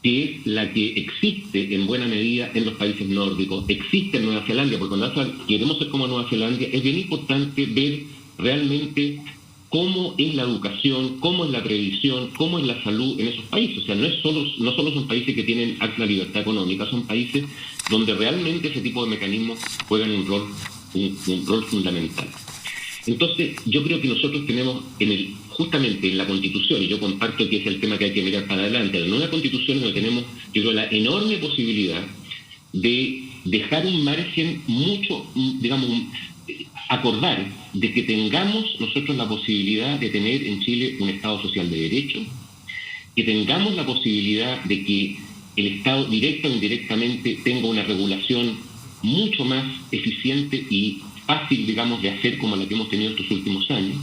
que es la que existe en buena medida en los países nórdicos, existe en Nueva Zelanda, porque cuando queremos ser como Nueva Zelanda, es bien importante ver realmente cómo es la educación, cómo es la previsión, cómo es la salud en esos países. O sea, no solo son países que tienen alta libertad económica, son países donde realmente ese tipo de mecanismos juegan un rol fundamental. Entonces, yo creo que nosotros tenemos justamente en la Constitución, y yo comparto que es el tema que hay que mirar para adelante, en una Constitución donde tenemos, yo creo, la enorme posibilidad de dejar un margen mucho, digamos, acordar de que tengamos nosotros la posibilidad de tener en Chile un Estado social de derecho, que tengamos la posibilidad de que el Estado directa o indirectamente tenga una regulación mucho más eficiente y fácil, digamos, de hacer como la que hemos tenido estos últimos años,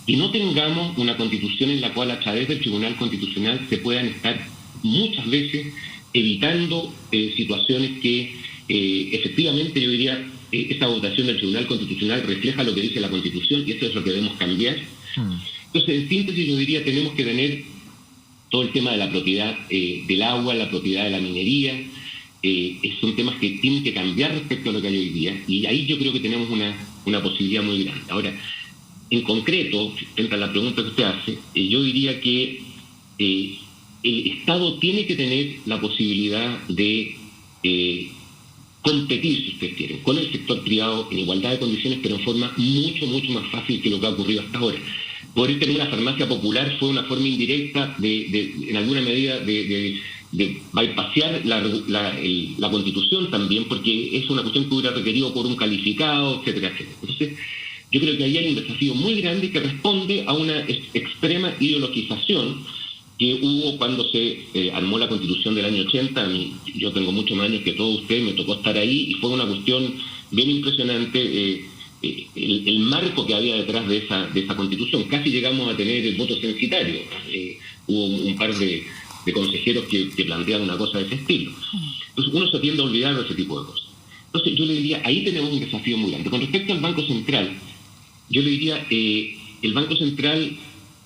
y no tengamos una constitución en la cual a través del Tribunal Constitucional se puedan estar muchas veces evitando situaciones que efectivamente yo diría esta votación del Tribunal Constitucional refleja lo que dice la Constitución y eso es lo que debemos cambiar. Entonces, en síntesis, yo diría tenemos que tener todo el tema de la propiedad del agua, la propiedad de la minería, son temas que tienen que cambiar respecto a lo que hay hoy día y ahí yo creo que tenemos una posibilidad muy grande. Ahora, en concreto, frente a la pregunta que usted hace, yo diría que el Estado tiene que tener la posibilidad de competir, si ustedes quieren, con el sector privado en igualdad de condiciones, pero en forma mucho, mucho más fácil que lo que ha ocurrido hasta ahora. Poder tener una farmacia popular fue una forma indirecta en alguna medida de bypassear la Constitución también, porque es una cuestión que hubiera requerido por un calificado, etcétera, etcétera. Entonces, yo creo que ahí hay un desafío muy grande que responde a una extrema ideologización que hubo cuando se armó la Constitución del año 80. Yo tengo muchos más años que todos ustedes, me tocó estar ahí y fue una cuestión bien impresionante el marco que había detrás de esa Constitución. Casi llegamos a tener el voto censitario. Hubo un par de consejeros que planteaban una cosa de ese estilo. Entonces uno se tiende a olvidar de ese tipo de cosas. Entonces yo le diría, ahí tenemos un desafío muy grande. Con respecto al Banco Central, yo le diría, el Banco Central,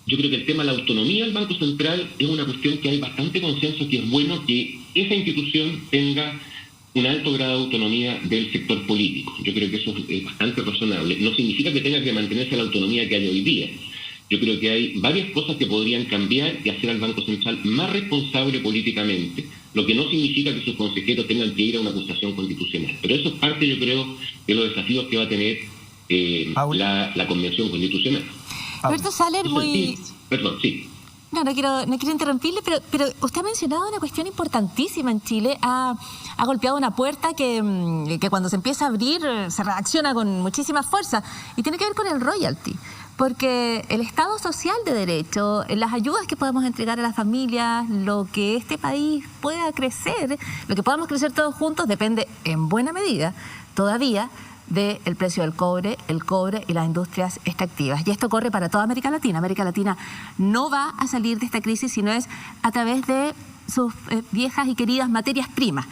yo creo que el tema de la autonomía del Banco Central es una cuestión que hay bastante consenso, que es bueno que esa institución tenga un alto grado de autonomía del sector político. Yo creo que eso es bastante razonable. No significa que tenga que mantenerse la autonomía que hay hoy día. Yo creo que hay varias cosas que podrían cambiar y hacer al Banco Central más responsable políticamente, lo que no significa que sus consejeros tengan que ir a una acusación constitucional. Pero eso es parte, yo creo, de los desafíos que va a tener la Convención Constitucional. Alberto Saller, muy... Perdón, sí. No quiero interrumpirle, pero usted ha mencionado una cuestión importantísima en Chile. Ha golpeado una puerta que cuando se empieza a abrir se reacciona con muchísima fuerza y tiene que ver con el royalty. Porque el Estado social de derecho, las ayudas que podemos entregar a las familias, lo que este país pueda crecer, lo que podamos crecer todos juntos, depende en buena medida todavía del precio del cobre, el cobre y las industrias extractivas. Y esto corre para toda América Latina. América Latina no va a salir de esta crisis si no es a través de sus viejas y queridas materias primas.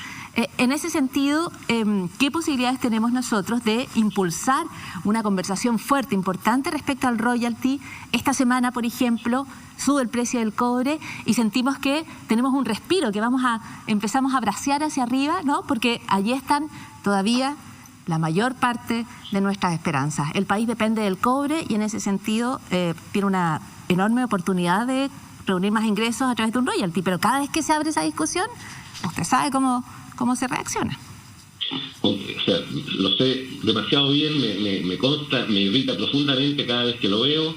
En ese sentido, ¿qué posibilidades tenemos nosotros de impulsar una conversación fuerte, importante respecto al royalty? Esta semana, por ejemplo, sube el precio del cobre y sentimos que tenemos un respiro, que empezamos a bracear hacia arriba, ¿no? Porque allí están todavía la mayor parte de nuestras esperanzas. El país depende del cobre y en ese sentido tiene una enorme oportunidad de reunir más ingresos a través de un royalty, pero cada vez que se abre esa discusión, usted sabe cómo se reacciona. O sea, lo sé demasiado bien, me consta, me irrita profundamente cada vez que lo veo.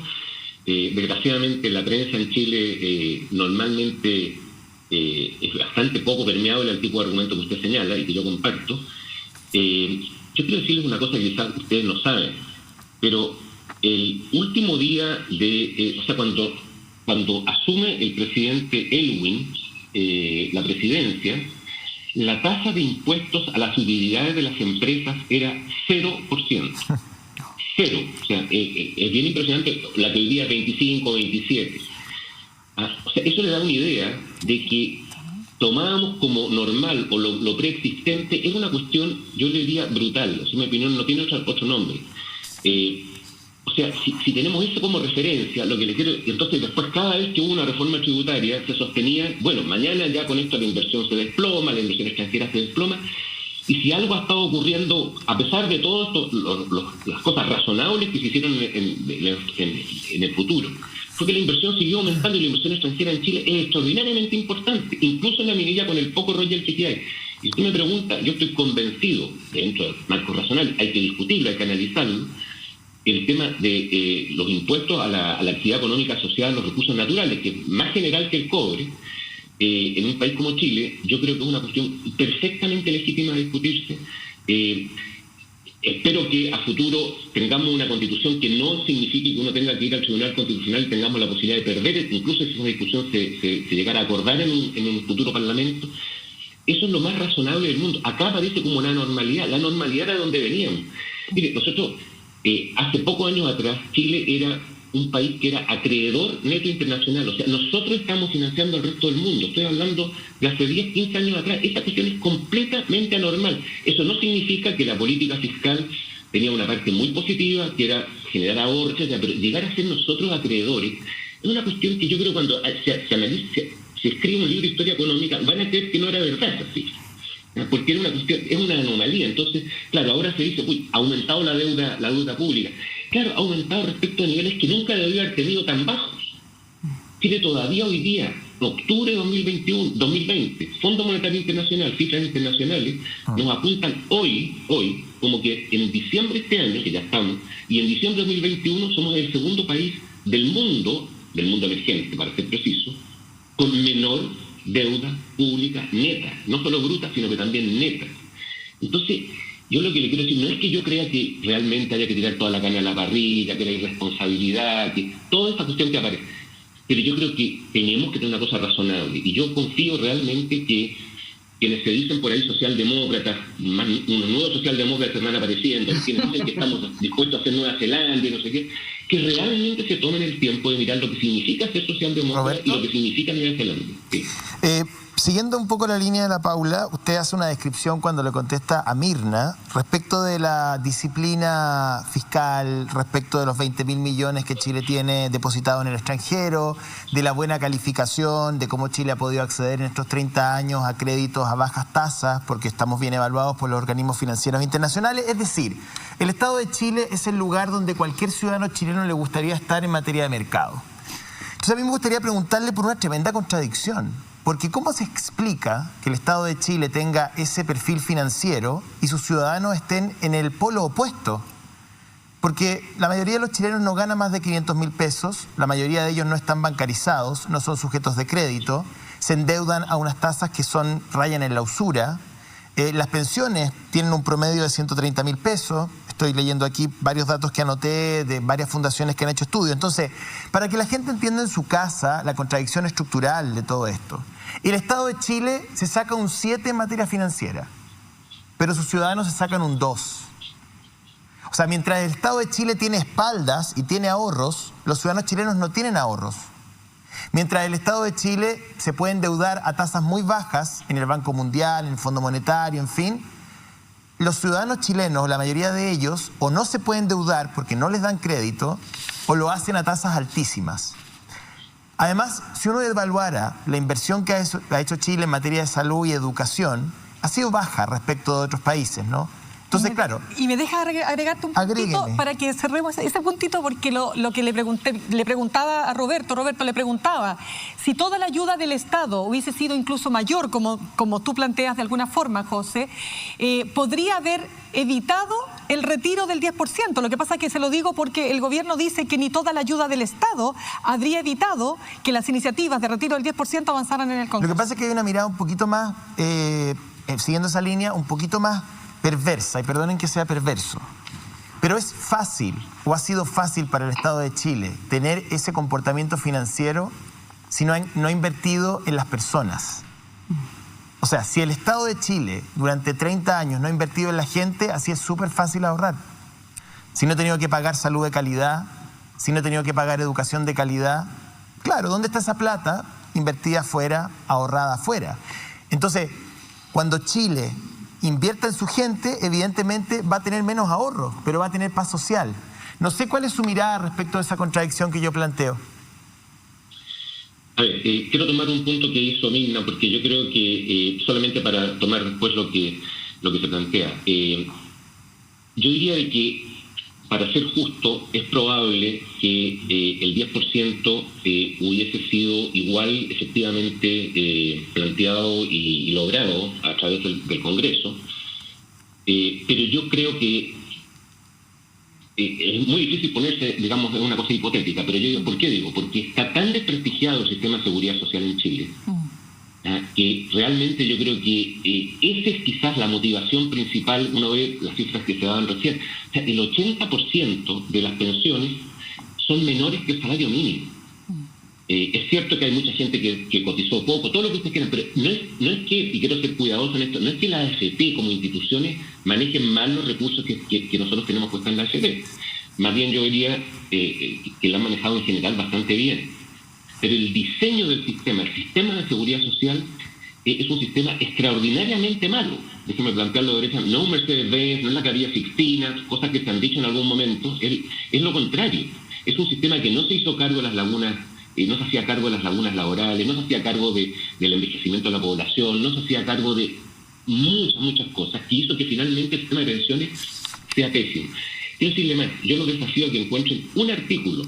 Desgraciadamente la prensa en Chile normalmente es bastante poco permeable al tipo de argumento que usted señala y que yo comparto. Yo quiero decirles una cosa que quizás ustedes no saben, pero el último día o sea, cuando asume el presidente Elwin la presidencia, la tasa de impuestos a las utilidades de las empresas era 0%. Cero. O sea, es bien impresionante, la que hoy día es 25, 27. O sea, eso le da una idea de que tomábamos como normal o lo preexistente. Es una cuestión, yo le diría, brutal. O sea, en mi opinión no tiene otro nombre. O sea, si tenemos eso como referencia, lo que le quiero... Entonces después cada vez que hubo una reforma tributaria se sostenía, bueno, mañana ya con esto la inversión se desploma, la inversión extranjera se desploma, y si algo ha estado ocurriendo, a pesar de todo esto, las cosas razonables que se hicieron en el futuro, fue que la inversión siguió aumentando y la inversión extranjera en Chile es extraordinariamente importante, incluso en la minilla con el poco royalty que hay. Y usted me pregunta, yo estoy convencido, dentro del marco racional, hay que discutirlo, hay que analizarlo, el tema de los impuestos a la actividad económica asociada a los recursos naturales, que es más general que el cobre, en un país como Chile, yo creo que es una cuestión perfectamente legítima de discutirse. Espero que a futuro tengamos una constitución que no signifique que uno tenga que ir al Tribunal Constitucional y tengamos la posibilidad de perder, incluso si esa discusión se llegara a acordar en un futuro parlamento. Eso es lo más razonable del mundo. Acá aparece como una normalidad, la normalidad de donde veníamos. Mire, nosotros... hace pocos años atrás, Chile era un país que era acreedor neto internacional. O sea, nosotros estamos financiando al resto del mundo. Estoy hablando de hace 10, 15 años atrás. Esta cuestión es completamente anormal. Eso no significa que la política fiscal tenía una parte muy positiva, que era generar ahorros, etc. Pero llegar a ser nosotros acreedores es una cuestión que yo creo que cuando se analiza, se escribe un libro de historia económica, van a creer que no era verdad esa cifra. Porque era una cuestión, es una anomalía. Entonces, claro, ahora se dice, ha aumentado la deuda pública. Claro, ha aumentado respecto a niveles que nunca debió haber tenido tan bajos. Chile todavía hoy día, en octubre de 2020, Fondo Monetario Internacional, cifras internacionales, nos apuntan hoy, como que en diciembre de este año, que ya estamos, y en diciembre de 2021 somos el segundo país del mundo emergente, para ser preciso, con menor deuda pública neta, no solo bruta, sino que también neta. Entonces, yo lo que le quiero decir no es que yo crea que realmente haya que tirar toda la carne a la parrilla, que la irresponsabilidad, que toda esta cuestión que aparece. pero yo creo que tenemos que tener una cosa razonable. Y yo confío realmente que quienes se dicen por ahí socialdemócratas, unos nuevos socialdemócratas van apareciendo, quienes dicen que estamos dispuestos a hacer Nueva Zelanda y no sé qué, que realmente se tomen el tiempo de mirar lo que significa ser socialdemócrata y lo que significa Nueva Zelanda. Sí. Siguiendo un poco la línea de la Paula, usted hace una descripción cuando le contesta a Mirna respecto de la disciplina fiscal, respecto de los 20.000 millones que Chile tiene depositado en el extranjero, de la buena calificación, de cómo Chile ha podido acceder en estos 30 años a créditos a bajas tasas, porque estamos bien evaluados por los organismos financieros internacionales. Es decir, el Estado de Chile es el lugar donde cualquier ciudadano chileno le gustaría estar en materia de mercado. Entonces a mí me gustaría preguntarle por una tremenda contradicción. Porque ¿cómo se explica que el Estado de Chile tenga ese perfil financiero y sus ciudadanos estén en el polo opuesto? Porque la mayoría de los chilenos no gana más de 500.000 pesos, la mayoría de ellos no están bancarizados, no son sujetos de crédito, se endeudan a unas tasas que rayan en la usura, las pensiones tienen un promedio de 130.000 pesos, estoy leyendo aquí varios datos que anoté de varias fundaciones que han hecho estudios. Entonces, para que la gente entienda en su casa la contradicción estructural de todo esto, el Estado de Chile se saca un 7 en materia financiera, pero sus ciudadanos se sacan un 2. O sea, mientras el Estado de Chile tiene espaldas y tiene ahorros, los ciudadanos chilenos no tienen ahorros. Mientras el Estado de Chile se puede endeudar a tasas muy bajas en el Banco Mundial, en el Fondo Monetario, en fin, los ciudadanos chilenos, la mayoría de ellos, o no se pueden endeudar porque no les dan crédito, o lo hacen a tasas altísimas. Además, si uno evaluara la inversión que ha hecho Chile en materia de salud y educación, ha sido baja respecto de otros países, ¿no? Entonces, claro. Y me deja agregarte un puntito para que cerremos ese puntito, porque lo que le preguntaba a Roberto le preguntaba si toda la ayuda del Estado hubiese sido incluso mayor, como tú planteas de alguna forma, José, podría haber evitado el retiro del 10%. Lo que pasa es que se lo digo porque el gobierno dice que ni toda la ayuda del Estado habría evitado que las iniciativas de retiro del 10% avanzaran en el Congreso. Lo que pasa es que hay una mirada un poquito más, siguiendo esa línea, un poquito más perversa, y perdonen que sea perverso, pero es fácil, o ha sido fácil para el Estado de Chile tener ese comportamiento financiero si no ha invertido en las personas. O sea, si el Estado de Chile durante 30 años no ha invertido en la gente, así es súper fácil ahorrar. Si no ha tenido que pagar salud de calidad, si no ha tenido que pagar educación de calidad, claro, ¿dónde está esa plata? Invertida afuera, ahorrada afuera. Entonces, cuando Chile invierta en su gente, evidentemente va a tener menos ahorros, pero va a tener paz social. No sé cuál es su mirada respecto a esa contradicción que yo planteo. A ver, quiero tomar un punto que hizo Mirna, porque yo creo que, solamente para tomar después lo que se plantea, yo diría de que, para ser justo, es probable que el 10% hubiese sido igual efectivamente planteado y logrado a través del Congreso, pero yo creo que es muy difícil ponerse, digamos, en una cosa hipotética, pero yo digo, ¿por qué digo? Porque está tan desprestigiado el sistema de seguridad social en Chile, que realmente yo creo que esa es quizás la motivación principal. Uno ve las cifras que se daban recién. O sea, el 80% de las pensiones son menores que el salario mínimo. Es cierto que hay mucha gente que cotizó poco, todo lo que ustedes quieran, pero no es que, y quiero ser cuidadoso en esto, no es que la AFP como instituciones manejen mal los recursos que nosotros tenemos puestos en la AFP. Más bien yo diría que la han manejado en general bastante bien. Pero el diseño del sistema, el sistema de seguridad social, es un sistema extraordinariamente malo. Déjeme plantearlo de derecha, no un Mercedes-Benz, no es la Capilla Sixtina, cosas que se han dicho en algún momento, es lo contrario. Es un sistema que no se hizo cargo de las lagunas, no se hacía cargo de las lagunas laborales, no se hacía cargo del envejecimiento de la población, no se hacía cargo de muchas cosas, que hizo que finalmente el sistema de pensiones sea pésimo. Quiero decirle más, yo los desafío a que encuentren un artículo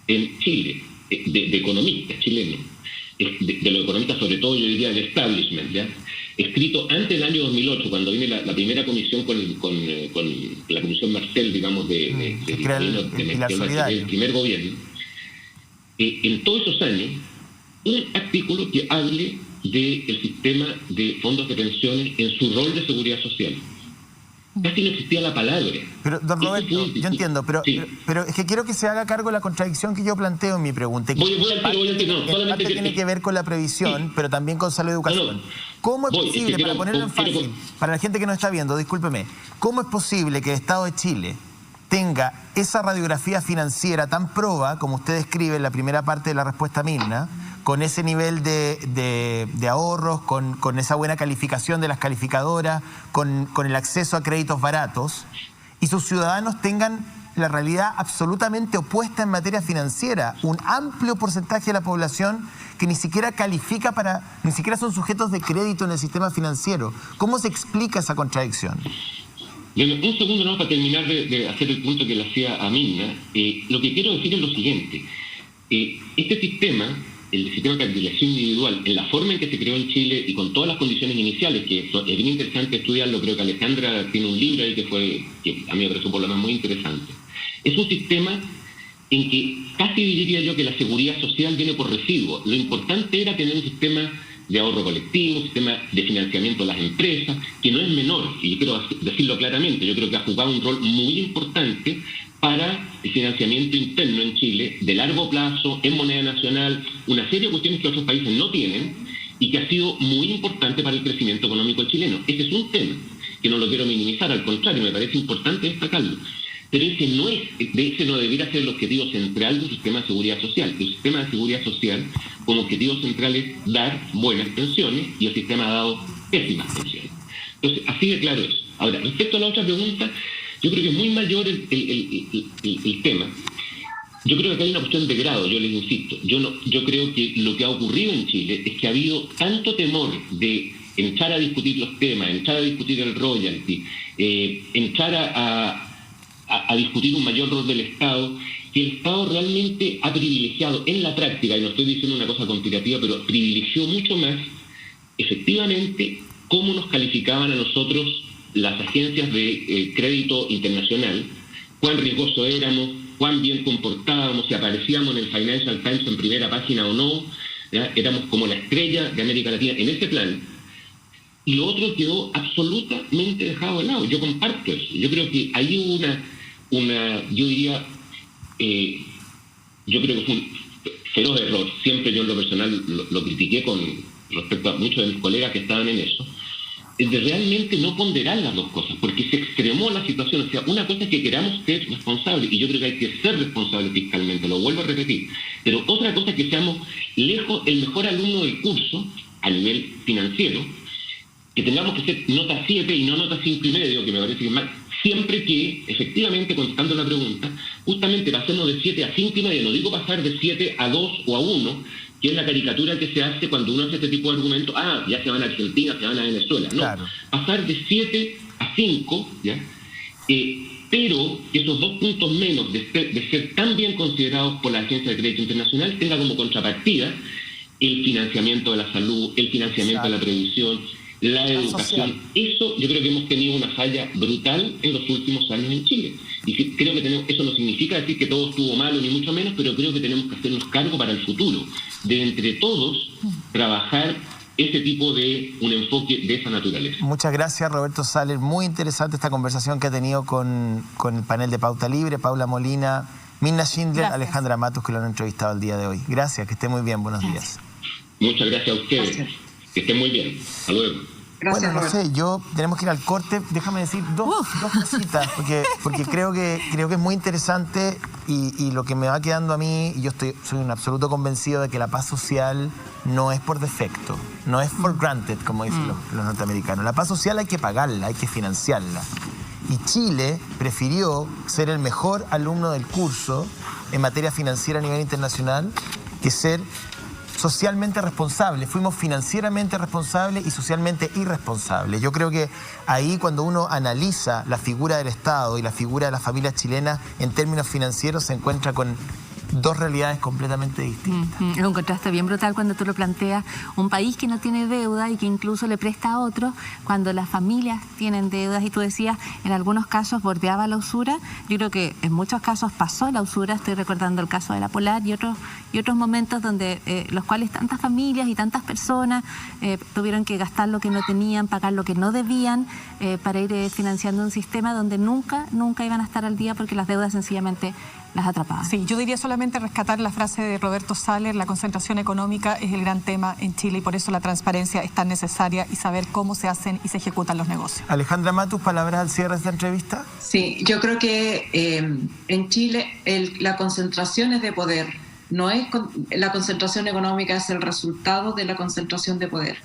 en Chile, de economistas chilenos, de los economistas sobre todo, yo diría del establishment, ¿ya?, escrito antes del año 2008, cuando viene la primera comisión con la comisión Marcel, digamos, del primer gobierno. En todos esos años, un artículo que hable del sistema de fondos de pensiones en su rol de seguridad social. Casi no existía la palabra. Pero, don Roberto, yo entiendo, pero es que quiero que se haga cargo de la contradicción que yo planteo en mi pregunta. Voy al tiro, solamente que tiene que ver con la previsión, pero también con salud y educación. ¿Cómo es posible, para ponerlo en fácil, para la gente que nos está viendo, discúlpeme, cómo es posible que el Estado de Chile tenga esa radiografía financiera tan proba, como usted describe en la primera parte de la respuesta misma, con ese nivel de ahorros, con esa buena calificación de las calificadoras, con el acceso a créditos baratos, y sus ciudadanos tengan la realidad absolutamente opuesta en materia financiera? Un amplio porcentaje de la población que ni siquiera califica ni siquiera son sujetos de crédito en el sistema financiero. ¿Cómo se explica esa contradicción? Un segundo, ¿no? Para terminar de hacer el punto que le hacía a Mirna, lo que quiero decir es lo siguiente. Este sistema, el sistema de capitalización individual, en la forma en que se creó en Chile y con todas las condiciones iniciales, que es bien interesante estudiarlo, creo que Alejandra tiene un libro ahí que a mí me pareció por lo menos muy interesante. Es un sistema en que casi diría yo que la seguridad social viene por residuo. Lo importante era tener un sistema de ahorro colectivo, un sistema de financiamiento de las empresas, que no es menor, y yo quiero decirlo claramente, yo creo que ha jugado un rol muy importante para el financiamiento interno en Chile, de largo plazo, en moneda nacional, una serie de cuestiones que otros países no tienen, y que ha sido muy importante para el crecimiento económico chileno. Ese es un tema que no lo quiero minimizar, al contrario, me parece importante destacarlo. Pero ese no debería ser el objetivo central del sistema de seguridad social. El sistema de seguridad social, como objetivo central, es dar buenas pensiones, y el sistema ha dado pésimas pensiones. Entonces, así de claro es. Ahora, respecto a la otra pregunta, yo creo que es muy mayor el tema. Yo creo que acá hay una cuestión de grado, yo les insisto. Yo creo que lo que ha ocurrido en Chile es que ha habido tanto temor de entrar a discutir los temas, entrar a discutir el royalty, entrar a discutir un mayor rol del Estado, que el Estado realmente ha privilegiado en la práctica, y no estoy diciendo una cosa conspirativa, pero privilegió mucho más efectivamente cómo nos calificaban a nosotros las agencias de crédito internacional, cuán riesgoso éramos, cuán bien comportábamos, si aparecíamos en el Financial Times en primera página o no, ¿ya? Éramos como la estrella de América Latina en ese plan. Y lo otro quedó absolutamente dejado de lado. Yo comparto eso. Yo creo que hay yo creo que fue un feroz error. Siempre yo en lo personal lo critiqué con respecto a muchos de mis colegas que estaban en eso, de realmente no ponderar las dos cosas, porque se extremó la situación. O sea, una cosa es que queramos ser responsables, y yo creo que hay que ser responsables fiscalmente, lo vuelvo a repetir, pero otra cosa es que seamos lejos el mejor alumno del curso a nivel financiero, que tengamos que ser nota 7 y no nota 5,5, que me parece que es mal, siempre que, efectivamente, contestando la pregunta, justamente pasemos de 7 a 5,5, no digo pasar de 7 a 2 o a 1, que es la caricatura que se hace cuando uno hace este tipo de argumentos, ya se van a Argentina, se van a Venezuela. No, claro. Pasar de 7 a 5, ¿ya? Pero que esos 2 puntos menos de ser tan bien considerados por la Agencia de Crédito Internacional tenga como contrapartida el financiamiento de la salud, el financiamiento de la previsión, la educación. Eso yo creo que hemos tenido una falla brutal en los últimos años en Chile. Y creo que eso no significa decir que todo estuvo malo, ni mucho menos, pero creo que tenemos que hacernos cargo para el futuro, de entre todos trabajar ese tipo de un enfoque de esa naturaleza. Muchas gracias, Roberto Saller. Muy interesante esta conversación que ha tenido con el panel de Pauta Libre, Paula Molina, Mirna Schindler, Alejandra Matos, que lo han entrevistado el día de hoy. Gracias, que esté muy bien, buenos días. Muchas gracias a ustedes. Gracias. Que estén muy bien. Hasta luego. Gracias, bueno, no sé, tenemos que ir al corte. Déjame decir dos cositas, porque creo que es muy interesante, y lo que me va quedando a mí, y yo soy un absoluto convencido de que la paz social no es por defecto, no es for granted, como dicen los norteamericanos. La paz social hay que pagarla, hay que financiarla. Y Chile prefirió ser el mejor alumno del curso en materia financiera a nivel internacional que ser socialmente responsable. Fuimos financieramente responsables y socialmente irresponsables. Yo creo que ahí, cuando uno analiza la figura del Estado y la figura de las familias chilenas en términos financieros, se encuentra con dos realidades completamente distintas. Es un contraste bien brutal cuando tú lo planteas, un país que no tiene deuda y que incluso le presta a otros, cuando las familias tienen deudas, y tú decías, en algunos casos bordeaba la usura. Yo creo que en muchos casos pasó la usura, estoy recordando el caso de la Polar y otros momentos donde los cuales tantas familias y tantas personas tuvieron que gastar lo que no tenían, pagar lo que no debían, para ir financiando un sistema donde nunca iban a estar al día porque las deudas sencillamente las atrapaban. Sí, yo diría solamente rescatar la frase de Roberto Saller: la concentración económica es el gran tema en Chile y por eso la transparencia es tan necesaria y saber cómo se hacen y se ejecutan los negocios. Alejandra Matus, palabras al cierre de esta entrevista. Sí, yo creo que en Chile las concentraciones de poder, la concentración económica es el resultado de la concentración de poder.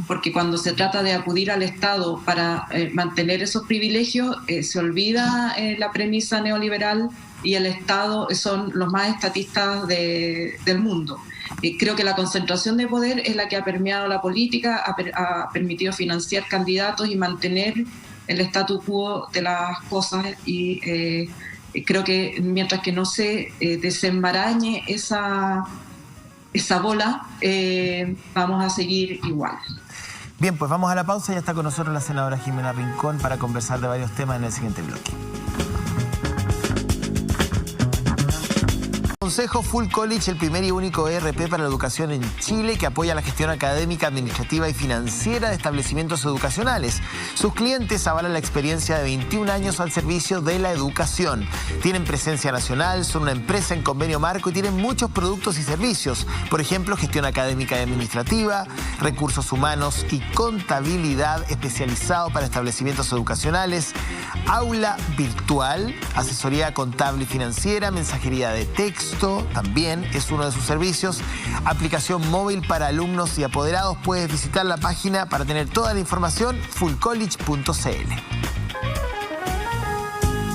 Porque cuando se trata de acudir al Estado para mantener esos privilegios, se olvida la premisa neoliberal y el Estado son los más estatistas del mundo. Creo que la concentración de poder es la que ha permeado la política, ha permitido financiar candidatos y mantener el statu quo de las cosas, y creo que mientras que no se desenmarañe esa bola, vamos a seguir igual. Bien, pues vamos a la pausa. Ya está con nosotros la senadora Jimena Rincón para conversar de varios temas en el siguiente bloque. Consejo Full College, el primer y único ERP para la educación en Chile que apoya la gestión académica, administrativa y financiera de establecimientos educacionales. Sus clientes avalan la experiencia de 21 años al servicio de la educación. Tienen presencia nacional, son una empresa en convenio marco y tienen muchos productos y servicios. Por ejemplo, gestión académica y administrativa, recursos humanos y contabilidad especializado para establecimientos educacionales, aula virtual, asesoría contable y financiera, mensajería de texto, también es uno de sus servicios. Aplicación móvil para alumnos y apoderados. Puedes visitar la página para tener toda la información, fullcollege.cl.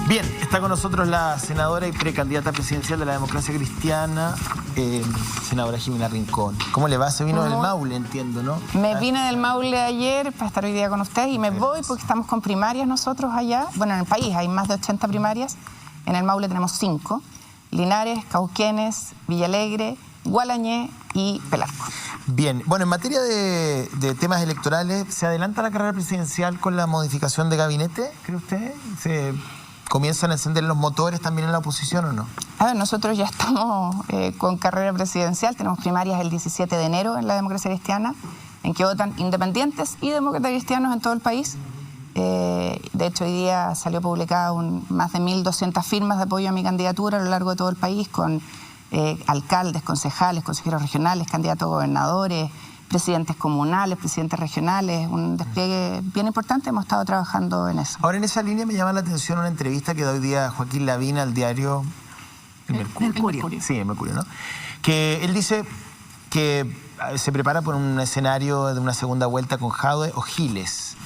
Bien, está con nosotros la senadora y precandidata presidencial de la Democracia Cristiana, senadora Jimena Rincón. ¿Cómo le va? Se vino del Maule, entiendo, ¿no? Me vine del Maule ayer para estar hoy día con ustedes y me voy porque estamos con primarias nosotros allá. Bueno, en el país hay más de 80 primarias. En el Maule tenemos 5. Linares, Cauquenes, Villalegre, Gualañé y Pelarco. Bien, bueno, en materia de temas electorales, ¿se adelanta la carrera presidencial con la modificación de gabinete, cree usted? ¿Se comienzan a encender los motores también en la oposición o no? A ver, nosotros ya estamos con carrera presidencial, tenemos primarias el 17 de enero en la Democracia Cristiana, en que votan independientes y demócratas cristianos en todo el país. De hecho, hoy día salió publicada más de 1.200 firmas de apoyo a mi candidatura a lo largo de todo el país, con alcaldes, concejales, consejeros regionales, candidatos a gobernadores, presidentes comunales, presidentes regionales, un despliegue bien importante. Hemos estado trabajando en eso. Ahora, en esa línea me llama la atención una entrevista que da hoy día Joaquín Lavín al diario El Mercurio. Sí, El Mercurio, ¿no? Que él dice que se prepara por un escenario de una segunda vuelta con Jadwe o Giles.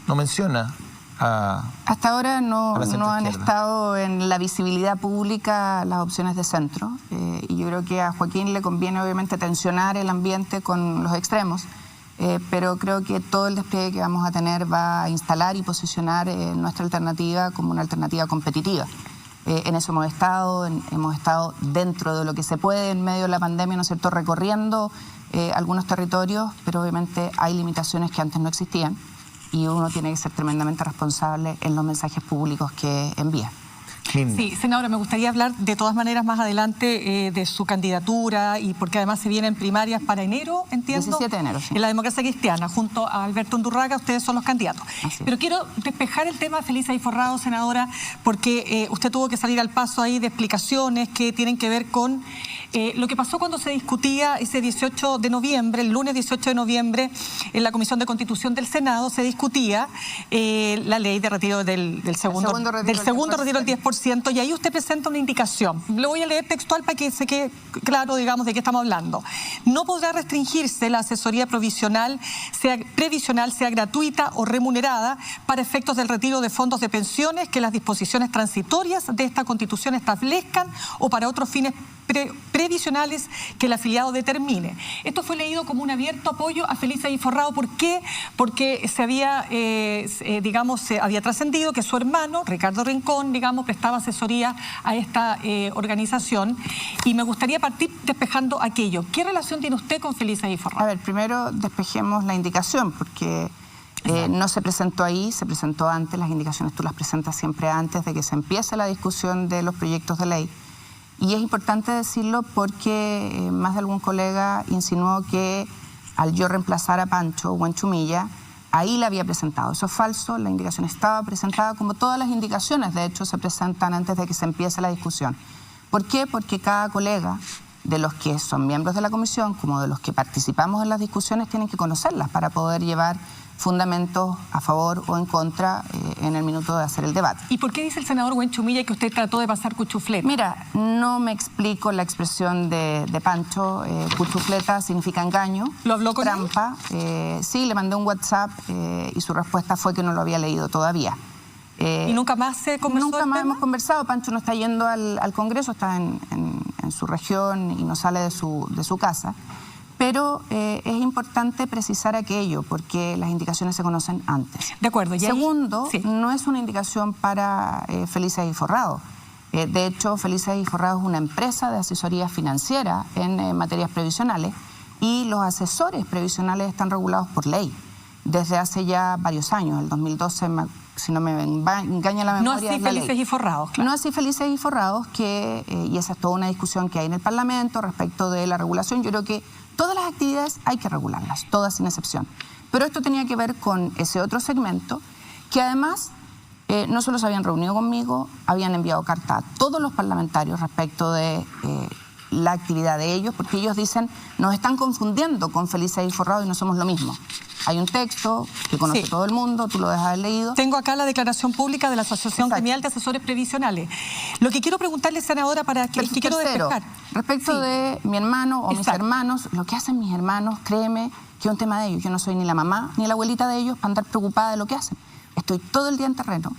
No menciona hasta ahora no han estado en la visibilidad pública las opciones de centro, y yo creo que a Joaquín le conviene obviamente tensionar el ambiente con los extremos, pero creo que todo el despliegue que vamos a tener va a instalar y posicionar nuestra alternativa como una alternativa competitiva. En eso hemos estado dentro de lo que se puede en medio de la pandemia, ¿no es cierto?, recorriendo algunos territorios, pero obviamente hay limitaciones que antes no existían. Y uno tiene que ser tremendamente responsable en los mensajes públicos que envía. Sí, senadora, me gustaría hablar de todas maneras más adelante de su candidatura, y porque además se vienen primarias para enero, entiendo. 17 de enero, sí. En la Democracia Cristiana, junto a Alberto Undurraga, ustedes son los candidatos. Pero quiero despejar el tema, Felisa y Forrado, senadora, porque usted tuvo que salir al paso ahí de explicaciones que tienen que ver con lo que pasó cuando se discutía ese 18 de noviembre, el lunes 18 de noviembre, en la Comisión de Constitución del Senado, se discutía la ley de retiro del segundo retiro del 10%, y ahí usted presenta una indicación. Le voy a leer textual para que se quede claro, digamos, de qué estamos hablando. No podrá restringirse la asesoría previsional, sea gratuita o remunerada para efectos del retiro de fondos de pensiones que las disposiciones transitorias de esta Constitución establezcan o para otros fines previsionales que el afiliado determine. Esto fue leído como un abierto apoyo a Felisa y Forrado. ¿Por qué? Porque se había, se había trascendido que su hermano, Ricardo Rincón, prestaba asesoría a esta organización. Y me gustaría partir despejando aquello. ¿Qué relación tiene usted con Felisa y Forrado? A ver, primero despejemos la indicación, porque no se presentó ahí, se presentó antes. Las indicaciones tú las presentas siempre antes de que se empiece la discusión de los proyectos de ley. Y es importante decirlo porque más de algún colega insinuó que al yo reemplazar a Pancho Huanchumilla, ahí la había presentado. Eso es falso, la indicación estaba presentada como todas las indicaciones, de hecho, se presentan antes de que se empiece la discusión. ¿Por qué? Porque cada colega, de los que son miembros de la comisión, como de los que participamos en las discusiones, tienen que conocerlas para poder llevar fundamentos a favor o en contra en el minuto de hacer el debate. ¿Y por qué dice el senador Huanchumilla que usted trató de pasar cuchufleta? Mira, no me explico la expresión de Pancho. Cuchufleta significa engaño. ¿Lo habló con trampa. Sí, le mandé un WhatsApp y su respuesta fue que no lo había leído todavía. ¿Y nunca más se conversó? Nunca más hemos conversado. Pancho no está yendo al Congreso, está en su región y no sale de su casa. Pero es importante precisar aquello, porque las indicaciones se conocen antes. De acuerdo. Segundo, sí, no es una indicación para Felisa y Forrado. De hecho, Felisa y Forrado es una empresa de asesoría financiera en materias previsionales y los asesores previsionales están regulados por ley desde hace ya varios años. El 2012, si no me engaña la memoria. No así Felices y Forrados, claro. No así Felices y Forrados, y esa es toda una discusión que hay en el Parlamento respecto de la regulación. Yo creo que todas las actividades hay que regularlas, todas sin excepción. Pero esto tenía que ver con ese otro segmento que además no solo se habían reunido conmigo, habían enviado carta a todos los parlamentarios respecto de la actividad de ellos, porque ellos dicen, nos están confundiendo con Felices y Forrados y no somos lo mismo. Hay un texto que conoce todo el mundo, tú lo debes haber leído. Tengo acá la declaración pública de la Asociación Gremial de Asesores Previsionales. Lo que quiero preguntarle, senadora, para que quiero despejar. Respecto de mi hermano o mis hermanos, lo que hacen mis hermanos, créeme, que es un tema de ellos. Yo no soy ni la mamá ni la abuelita de ellos para andar preocupada de lo que hacen. Estoy todo el día en terreno.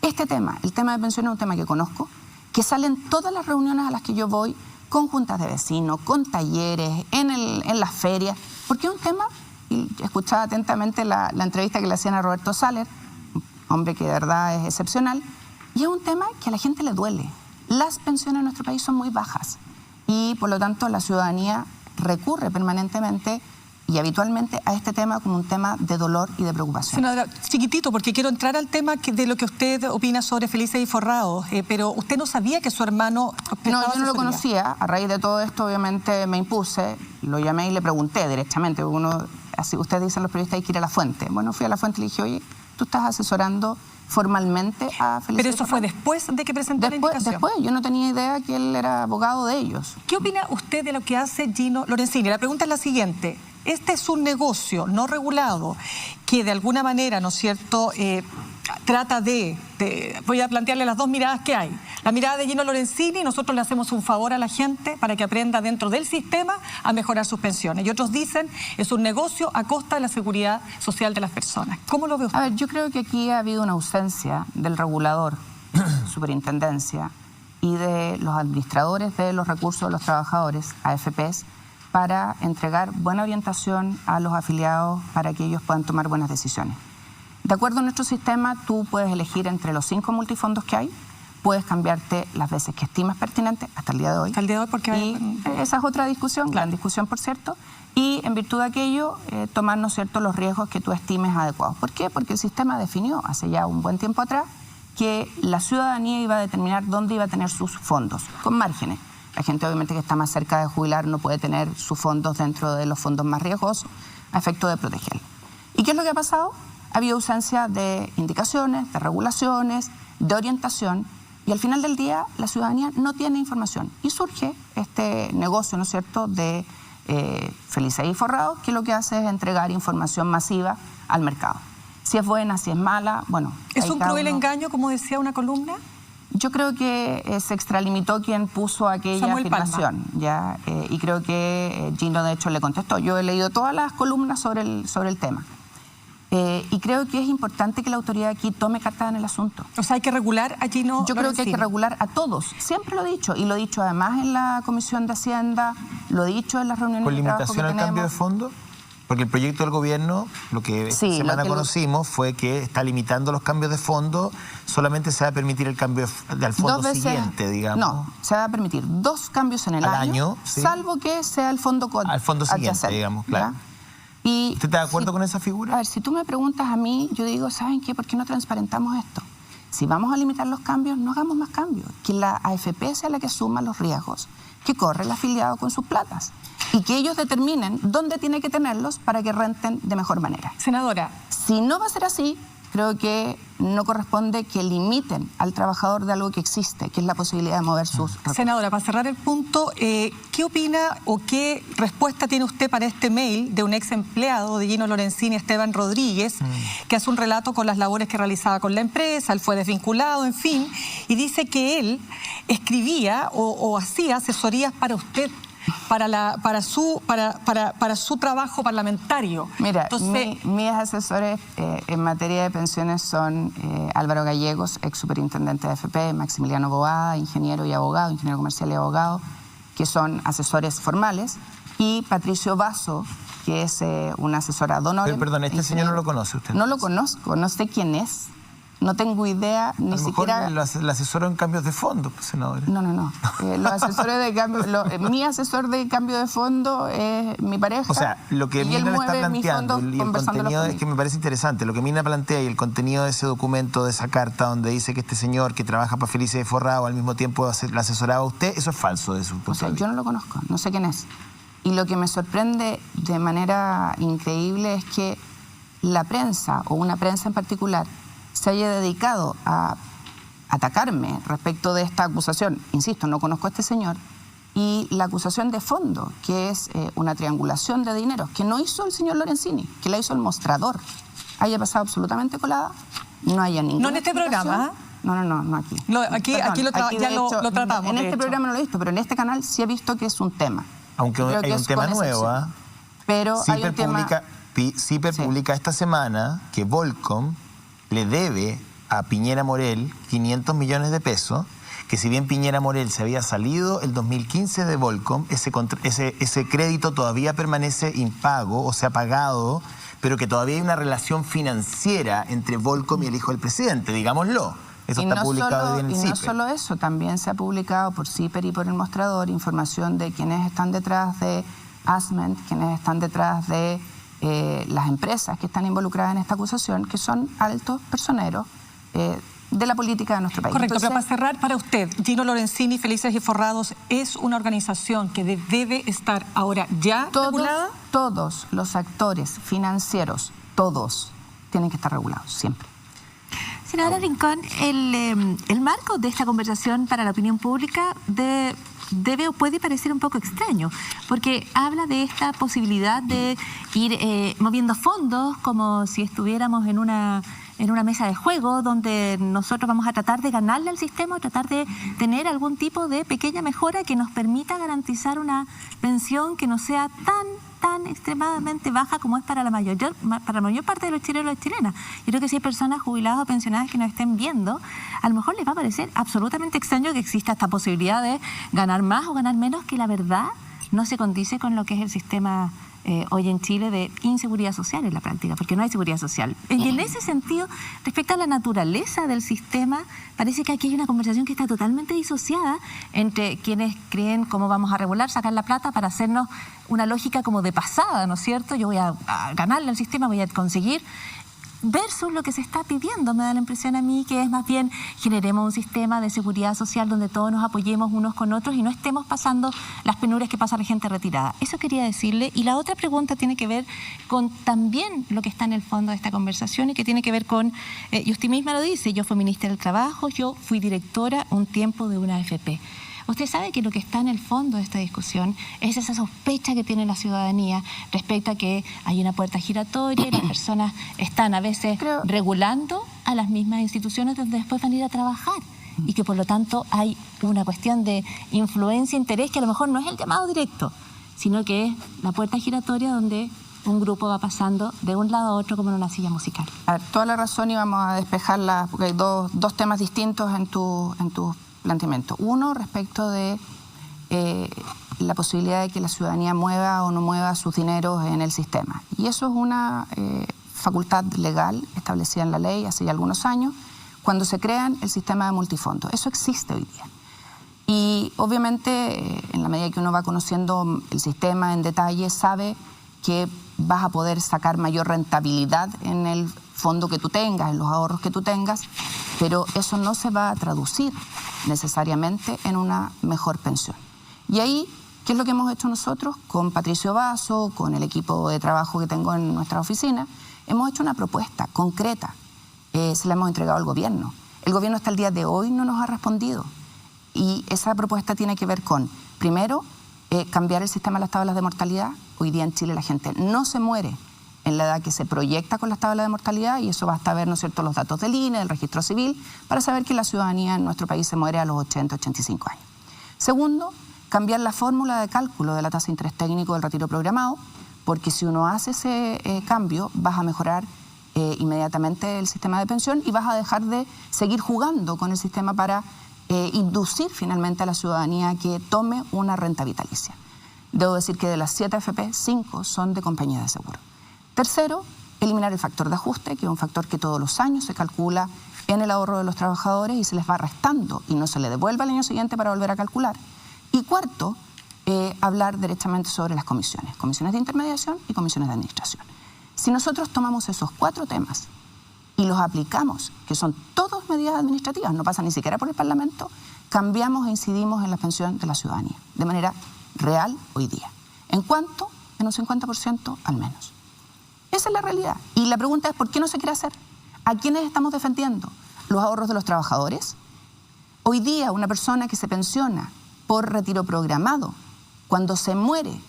Este tema, el tema de pensiones, es un tema que conozco, que sale en todas las reuniones a las que yo voy, con juntas de vecinos, con talleres, en las ferias, porque es un tema. Y escuchaba atentamente la entrevista que le hacían a Roberto Saller, un hombre que de verdad es excepcional, y es un tema que a la gente le duele. Las pensiones en nuestro país son muy bajas y por lo tanto la ciudadanía recurre permanentemente y habitualmente a este tema como un tema de dolor y de preocupación. Senadora, chiquitito, porque quiero entrar al tema de lo que usted opina sobre Felices y Forrados, pero usted no sabía que su hermano... No, yo no lo conocía. A raíz de todo esto, obviamente, me impuse, lo llamé y le pregunté directamente. Así ustedes dicen los periodistas, hay que ir a la fuente. Bueno, fui a la fuente y le dije, oye, ¿tú estás asesorando formalmente a Felices? Pero eso fue después de que presentó la indicación. Después, yo no tenía idea que él era abogado de ellos. ¿Qué opina usted de lo que hace Gino Lorenzini? La pregunta es la siguiente. Este es un negocio no regulado que de alguna manera, ¿no es cierto?, trata voy a plantearle las dos miradas que hay. La mirada de Gino Lorenzini, nosotros le hacemos un favor a la gente para que aprenda dentro del sistema a mejorar sus pensiones. Y otros dicen, es un negocio a costa de la seguridad social de las personas. ¿Cómo lo ve usted? A ver, yo creo que aquí ha habido una ausencia del regulador, superintendencia, y de los administradores de los recursos de los trabajadores, AFPs, para entregar buena orientación a los afiliados para que ellos puedan tomar buenas decisiones. De acuerdo a nuestro sistema, tú puedes elegir entre los 5 multifondos que hay, puedes cambiarte las veces que estimas pertinente hasta el día de hoy. Hasta el día de hoy, porque... Y esa es otra discusión, gran discusión, por cierto, y en virtud de aquello, tomar, ¿no es cierto?, los riesgos que tú estimes adecuados. ¿Por qué? Porque el sistema definió hace ya un buen tiempo atrás que la ciudadanía iba a determinar dónde iba a tener sus fondos, con márgenes. La gente obviamente que está más cerca de jubilar no puede tener sus fondos dentro de los fondos más riesgosos a efecto de protegerlo. ¿Y qué es lo que ha pasado? Ha habido ausencia de indicaciones, de regulaciones, de orientación y al final del día la ciudadanía no tiene información. Y surge este negocio, ¿no es cierto?, de Felices y Forrados, que lo que hace es entregar información masiva al mercado. Si es buena, si es mala, bueno... ¿Es un cruel engaño, como decía una columna? Yo creo que se extralimitó quien puso aquella afirmación, ¿ya? Y creo que Gino de hecho le contestó. Yo he leído todas las columnas sobre el tema. Y creo que es importante que la autoridad aquí tome cartas en el asunto. O sea, hay que regular allí, ¿no? Yo creo que hay que regular a todos. Siempre lo he dicho. Y lo he dicho además en la Comisión de Hacienda, lo he dicho en las reuniones ¿Con de trabajo que limitación al cambio de fondo? Porque el proyecto del gobierno, lo que esta semana conocimos, fue que está limitando los cambios de fondo, solamente se va a permitir el cambio al fondo siguiente, digamos. No, se va a permitir 2 cambios en el año, ¿sí? Salvo que sea el fondo al fondo siguiente, digamos, claro. Y ¿usted está de acuerdo con esa figura? A ver, si tú me preguntas a mí, yo digo, ¿saben qué? ¿Por qué no transparentamos esto? Si vamos a limitar los cambios, no hagamos más cambios. Que la AFP sea la que asuma los riesgos que corre el afiliado con sus platas y que ellos determinen dónde tiene que tenerlos para que renten de mejor manera. Senadora. Si no va a ser así, creo que no corresponde que limiten al trabajador de algo que existe, que es la posibilidad de mover sus recursos. Senadora, para cerrar el punto, ¿qué opina o qué respuesta tiene usted para este mail de un ex empleado de Gino Lorenzini, Esteban Rodríguez, que hace un relato con las labores que realizaba con la empresa, él fue desvinculado, en fin, y dice que él escribía o hacía asesorías para usted, para su trabajo parlamentario? Mira, entonces, mis asesores en materia de pensiones son Álvaro Gallegos, ex superintendente de AFP, Maximiliano Boada, ingeniero y abogado, ingeniero comercial y abogado, que son asesores formales, y Patricio Basso, que es un asesor ad honorem. Pero perdón, ¿este señor no lo conoce usted? No lo conozco, no sé quién es. No tengo idea, ni siquiera... lo asesoro en cambios de fondo, pues, senadora. No. Los asesores de cambio... mi asesor de cambio de fondo es mi pareja. O sea, lo que Mina está planteando y el contenido es que me parece interesante. Lo que Mina plantea y el contenido de ese documento, de esa carta, donde dice que este señor que trabaja para Felices de Forrado al mismo tiempo le asesoraba a usted, eso es falso de su punto de vista. Yo no lo conozco, no sé quién es. Y lo que me sorprende de manera increíble es que la prensa, o una prensa en particular, se haya dedicado a atacarme respecto de esta acusación. Insisto, no conozco a este señor. Y la acusación de fondo, que es una triangulación de dineros, que no hizo el señor Lorenzini, que la hizo el mostrador, haya pasado absolutamente colada, no haya ninguna. No en este programa. No aquí. Aquí lo tratamos. En este programa no lo he visto, pero en este canal sí he visto que es un tema. Aunque hay un tema nuevo, ¿eh? Pero hay un tema... CIPER publica esta semana que Volcom le debe a Piñera Morel 500 millones de pesos, que si bien Piñera Morel se había salido el 2015 de Volcom, ese crédito todavía permanece impago o se ha pagado, pero que todavía hay una relación financiera entre Volcom y el hijo del presidente, digámoslo. Eso está publicado en el CIPER. Y no solo eso, también se ha publicado por CIPER y por el mostrador información de quienes están detrás de Asment, quienes están detrás de las empresas que están involucradas en esta acusación, que son altos personeros de la política de nuestro país. Correcto, pero para cerrar, para usted, Gino Lorenzini, Felices y Forrados, ¿es una organización que debe estar ahora ya regulada? Todos los actores financieros, todos, tienen que estar regulados, siempre. Senadora Rincón, el marco de esta conversación para la opinión pública debe o puede parecer un poco extraño, porque habla de esta posibilidad de ir moviendo fondos como si estuviéramos en una mesa de juego donde nosotros vamos a tratar de ganarle al sistema, tratar de tener algún tipo de pequeña mejora que nos permita garantizar una pensión que no sea tan extremadamente baja como es para la mayor parte de los chilenos y las chilenas. Yo creo que si hay personas jubiladas o pensionadas que nos estén viendo, a lo mejor les va a parecer absolutamente extraño que exista esta posibilidad de ganar más o ganar menos, que la verdad no se condice con lo que es el sistema hoy en Chile de inseguridad social en la práctica, porque no hay seguridad social. Y en ese sentido, respecto a la naturaleza del sistema, parece que aquí hay una conversación que está totalmente disociada entre quienes creen cómo vamos a regular, sacar la plata para hacernos una lógica como de pasada, ¿no es cierto? Yo voy a ganarle al sistema, voy a conseguir, versus lo que se está pidiendo, me da la impresión a mí, que es más bien generemos un sistema de seguridad social donde todos nos apoyemos unos con otros y no estemos pasando las penurias que pasa la gente retirada. Eso quería decirle. Y la otra pregunta tiene que ver con también lo que está en el fondo de esta conversación y que tiene que ver con, y usted misma lo dice, yo fui ministra del Trabajo, yo fui directora un tiempo de una AFP. Usted sabe que lo que está en el fondo de esta discusión es esa sospecha que tiene la ciudadanía respecto a que hay una puerta giratoria y las personas están a veces regulando a las mismas instituciones donde después van a ir a trabajar y que por lo tanto hay una cuestión de influencia, interés que a lo mejor no es el llamado directo, sino que es la puerta giratoria donde un grupo va pasando de un lado a otro como en una silla musical. A ver, toda la razón, y vamos a despejarla, porque hay dos temas distintos en tu planteamiento. Uno, respecto de la posibilidad de que la ciudadanía mueva o no mueva sus dineros en el sistema. Y eso es una facultad legal establecida en la ley hace ya algunos años, cuando se crean el sistema de multifondos. Eso existe hoy día. Y obviamente, en la medida que uno va conociendo el sistema en detalle, sabe que vas a poder sacar mayor rentabilidad en el fondo que tú tengas, en los ahorros que tú tengas, pero eso no se va a traducir necesariamente en una mejor pensión. Y ahí, ¿qué es lo que hemos hecho nosotros? Con Patricio Vaso, con el equipo de trabajo que tengo en nuestra oficina, hemos hecho una propuesta concreta. Se la hemos entregado al gobierno. El gobierno hasta el día de hoy no nos ha respondido. Y esa propuesta tiene que ver con, primero, cambiar el sistema de las tablas de mortalidad. Hoy día en Chile la gente no se muere en la edad que se proyecta con las tablas de mortalidad, y eso basta ver, ¿no es cierto?, los datos del INE, del registro civil, para saber que la ciudadanía en nuestro país se muere a los 80, 85 años. Segundo, cambiar la fórmula de cálculo de la tasa de interés técnico del retiro programado, porque si uno hace ese cambio, vas a mejorar inmediatamente el sistema de pensión y vas a dejar de seguir jugando con el sistema para inducir finalmente a la ciudadanía que tome una renta vitalicia. Debo decir que de las 7 AFP, 5 son de compañías de seguro. Tercero, eliminar el factor de ajuste, que es un factor que todos los años se calcula en el ahorro de los trabajadores y se les va restando y no se le devuelve al año siguiente para volver a calcular. Y cuarto, hablar derechamente sobre las comisiones de intermediación y comisiones de administración. Si nosotros tomamos esos 4 temas y los aplicamos, que son todas medidas administrativas, no pasan ni siquiera por el Parlamento, cambiamos e incidimos en la pensión de la ciudadanía, de manera real hoy día. ¿En cuánto? En un 50% al menos. Esa es la realidad. Y la pregunta es, ¿por qué no se quiere hacer? ¿A quiénes estamos defendiendo? ¿Los ahorros de los trabajadores? Hoy día una persona que se pensiona por retiro programado, cuando se muere,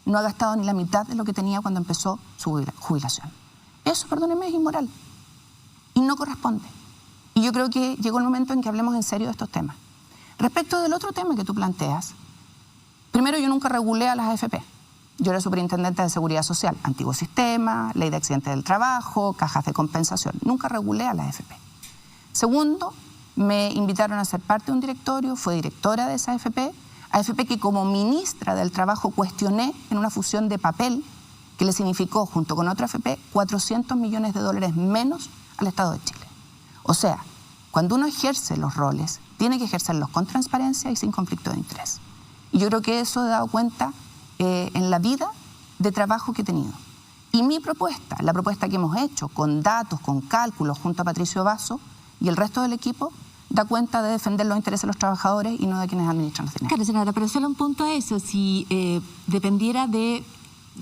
no ha gastado ni la mitad de lo que tenía cuando empezó su jubilación. Eso, perdónenme, es inmoral y no corresponde. Y yo creo que llegó el momento en que hablemos en serio de estos temas. Respecto del otro tema que tú planteas, primero, yo nunca regulé a las AFP. Yo era superintendente de Seguridad Social, antiguo sistema, ley de accidentes del trabajo, cajas de compensación. Nunca regulé a las AFP. Segundo, me invitaron a ser parte de un directorio, fui directora de esa AFP que como ministra del Trabajo cuestioné en una fusión de papel que le significó, junto con otra AFP, $400 millones menos al Estado de Chile. O sea, cuando uno ejerce los roles, tiene que ejercerlos con transparencia y sin conflicto de interés. Y yo creo que eso he dado cuenta en la vida de trabajo que he tenido. Y mi propuesta, la propuesta que hemos hecho, con datos, con cálculos, junto a Patricio Vaso y el resto del equipo, da cuenta de defender los intereses de los trabajadores y no de quienes administran los dineros. Claro, senadora, pero solo un punto a eso. Si dependiera de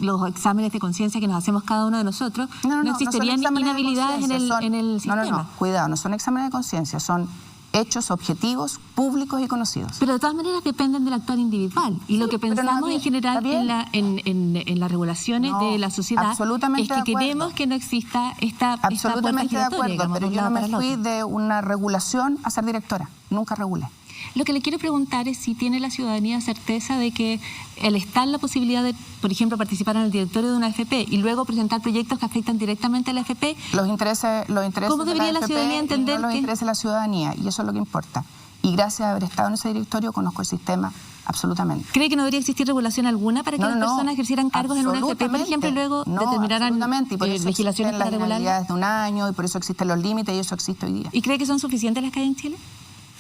los exámenes de conciencia que nos hacemos cada uno de nosotros, no existirían inhabilidades en el sistema. No, cuidado, no son exámenes de conciencia, son hechos objetivos, públicos y conocidos. Pero de todas maneras dependen del actuar individual. Y lo que pensamos en general en las regulaciones de la sociedad es que queremos que no exista esta absolutamente de acuerdo, pero yo no me fui de una regulación a ser directora. Nunca regulé. Lo que le quiero preguntar es si tiene la ciudadanía certeza de que el estar en la posibilidad de, por ejemplo, participar en el directorio de una AFP y luego presentar proyectos que afectan directamente a la AFP. Los intereses ¿cómo debería la ciudadanía entender los intereses de la ciudadanía? Y eso es lo que importa. Y gracias a haber estado en ese directorio conozco el sistema absolutamente. ¿Cree que no debería existir regulación alguna para que las personas ejercieran cargos en una AFP, por ejemplo, y luego determinaran legislaciones para regularlas? De un año, y por eso existen los límites, y eso existe hoy día. ¿Y cree que son suficientes las que hay en Chile?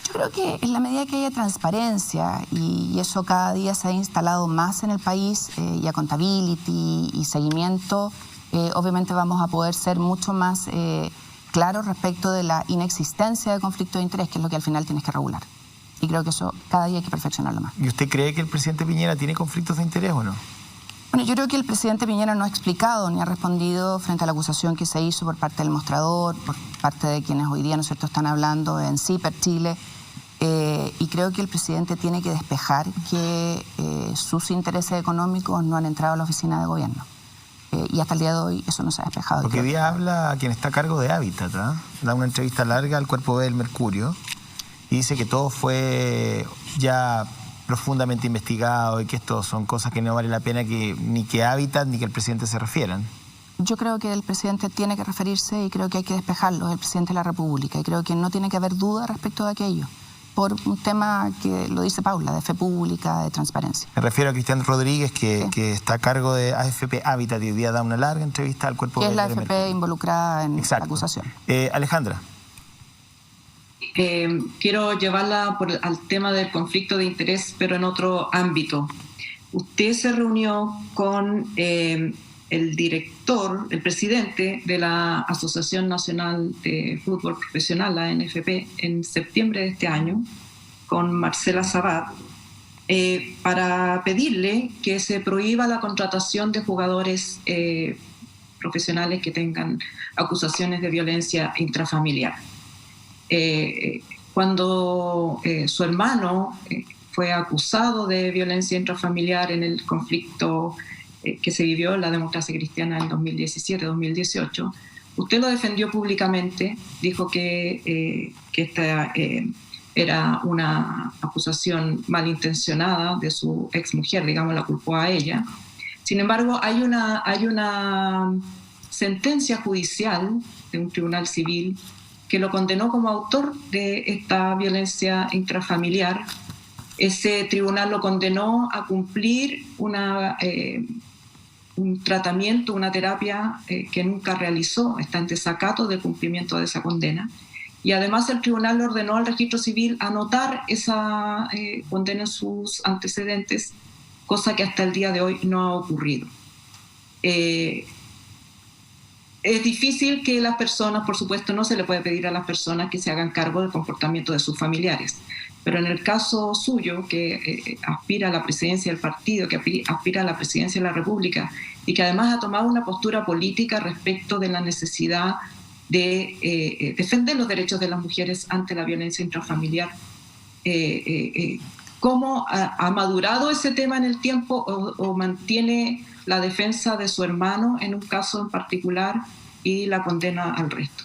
Yo creo que en la medida que haya transparencia, y eso cada día se ha instalado más en el país, y accountability y seguimiento, obviamente vamos a poder ser mucho más claros respecto de la inexistencia de conflicto de interés, que es lo que al final tienes que regular. Y creo que eso cada día hay que perfeccionarlo más. ¿Y usted cree que el presidente Piñera tiene conflictos de interés o no? Bueno, yo creo que el presidente Piñera no ha explicado ni ha respondido frente a la acusación que se hizo por parte del mostrador, por parte de quienes hoy día, ¿no es cierto?, están hablando en CIPER Chile. Y creo que el presidente tiene que despejar que sus intereses económicos no han entrado a la oficina de gobierno. Y hasta el día de hoy eso no se ha despejado. Porque hoy día habla quien está a cargo de Hábitat, ¿eh? Da una entrevista larga al Cuerpo B del Mercurio y dice que todo fue ya profundamente investigado y que esto son cosas que no vale la pena que ni que Hábitat ni que el presidente se refieran? Yo creo que el presidente tiene que referirse y creo que hay que despejarlo, es el presidente de la República, y creo que no tiene que haber duda respecto de aquello, por un tema que lo dice Paula, de fe pública, de transparencia. Me refiero a Cristian Rodríguez, que está a cargo de AFP Hábitat y hoy día da una larga entrevista al cuerpo. Que es la AFP involucrada en la acusación. Alejandra. Quiero llevarla al tema del conflicto de interés, pero en otro ámbito. Usted se reunió con el director, el presidente de la Asociación Nacional de Fútbol Profesional, la ANFP, en septiembre de este año, con Marcela Sabat, para pedirle que se prohíba la contratación de jugadores profesionales que tengan acusaciones de violencia intrafamiliar. Cuando su hermano fue acusado de violencia intrafamiliar en el conflicto que se vivió en la democracia cristiana en 2017-2018, usted lo defendió públicamente, dijo que esta era una acusación malintencionada de su exmujer, digamos, la culpó a ella. Sin embargo, hay una sentencia judicial de un tribunal civil que lo condenó como autor de esta violencia intrafamiliar. Ese tribunal lo condenó a cumplir un tratamiento, una terapia que nunca realizó, está en desacato del cumplimiento de esa condena. Y además el tribunal le ordenó al registro civil anotar esa condena en sus antecedentes, cosa que hasta el día de hoy no ha ocurrido. Es difícil que las personas, por supuesto, no se le puede pedir a las personas que se hagan cargo del comportamiento de sus familiares, pero en el caso suyo, que aspira a la presidencia del partido, que aspira a la presidencia de la República y que además ha tomado una postura política respecto de la necesidad de defender los derechos de las mujeres ante la violencia intrafamiliar, ¿cómo ha madurado ese tema en el tiempo o mantiene la defensa de su hermano en un caso en particular y la condena al resto?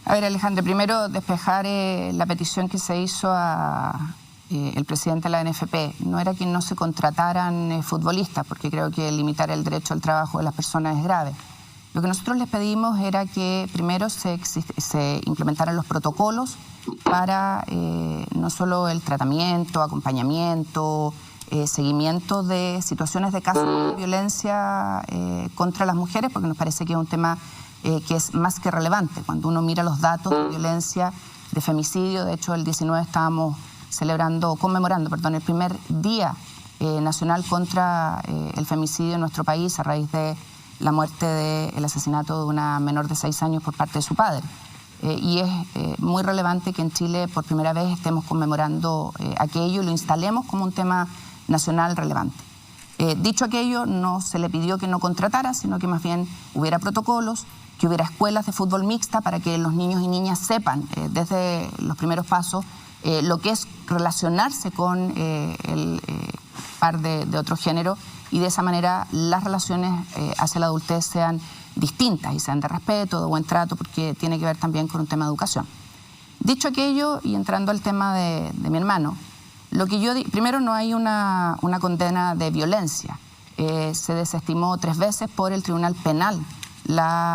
A ver, Alejandra, primero despejar la petición que se hizo a el presidente de la ANFP. No era que no se contrataran futbolistas, porque creo que limitar el derecho al trabajo de las personas es grave. Lo que nosotros les pedimos era que primero se implementaran los protocolos para no solo el tratamiento, acompañamiento, seguimiento de situaciones de casos de violencia contra las mujeres, porque nos parece que es un tema que es más que relevante. Cuando uno mira los datos de violencia, de femicidio, de hecho el 19 estábamos conmemorando el primer Día Nacional contra el Femicidio en nuestro país a raíz de la muerte del asesinato de una menor de 6 años por parte de su padre. Y es muy relevante que en Chile por primera vez estemos conmemorando aquello y lo instalemos como un tema nacional relevante. Dicho aquello, no se le pidió que no contratara, sino que más bien hubiera protocolos, que hubiera escuelas de fútbol mixta para que los niños y niñas sepan desde los primeros pasos lo que es relacionarse con el par de otro género, y de esa manera las relaciones hacia la adultez sean distintas y sean de respeto, de buen trato, porque tiene que ver también con un tema de educación. Dicho aquello, y entrando al tema de mi hermano, lo que primero no hay una condena de violencia. Se desestimó 3 veces por el Tribunal Penal.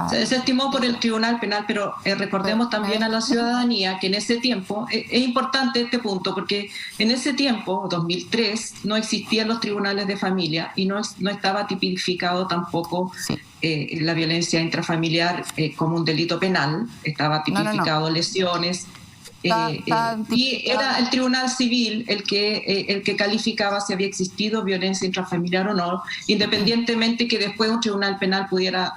Se desestimó por el Tribunal Penal, pero recordemos también a la ciudadanía que en ese tiempo, es importante este punto, porque en ese tiempo, 2003, no existían los tribunales de familia y no estaba tipificado tampoco la violencia intrafamiliar como un delito penal, estaba tipificado lesiones. Y era el Tribunal Civil el que calificaba si había existido violencia intrafamiliar o no, independientemente que después un Tribunal Penal pudiera,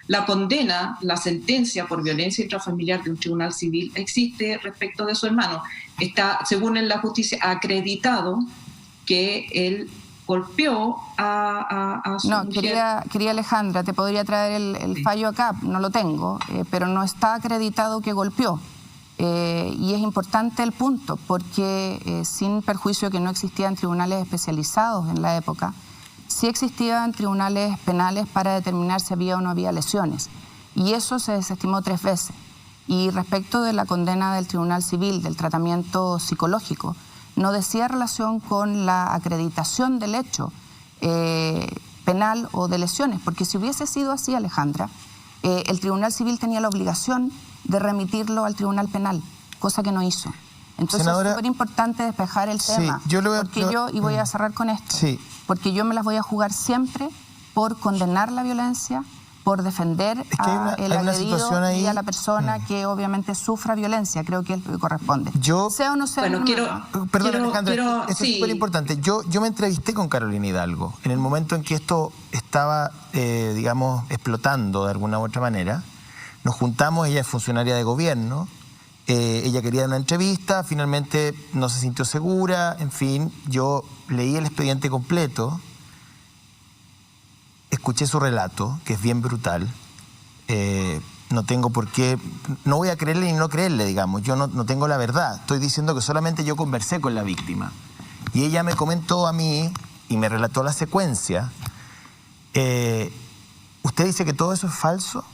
la condena, la sentencia por violencia intrafamiliar de un Tribunal Civil existe respecto de su hermano. Está, según en la justicia, acreditado que él golpeó a su mujer. Querida Alejandra, te podría traer el fallo acá, no lo tengo, pero no está acreditado que golpeó. Y es importante el punto, porque sin perjuicio que no existían tribunales especializados en la época, sí existían tribunales penales para determinar si había o no había lesiones. Y eso se desestimó 3 veces. Y respecto de la condena del Tribunal Civil, del tratamiento psicológico, no decía relación con la acreditación del hecho penal o de lesiones, porque si hubiese sido así, Alejandra, el Tribunal Civil tenía la obligación de remitirlo al Tribunal Penal, cosa que no hizo. Entonces, senadora, es súper importante despejar el tema, y voy a cerrar con esto, porque yo me las voy a jugar siempre por condenar la violencia, por defender el agredido y a la persona que obviamente sufra violencia. Creo que es lo que corresponde. Sea o no sea. Bueno, perdón, Alejandra, esto es súper importante. Yo me entrevisté con Carolina Hidalgo en el momento en que esto estaba, digamos, explotando de alguna u otra manera. Nos juntamos, ella es funcionaria de gobierno, ella quería dar una entrevista, finalmente no se sintió segura, en fin, yo leí el expediente completo. Escuché su relato, que es bien brutal. No tengo por qué... No voy a creerle ni no creerle, digamos. Yo no tengo la verdad. Estoy diciendo que solamente yo conversé con la víctima. Y ella me comentó a mí y me relató la secuencia. ¿Usted dice que todo eso es falso?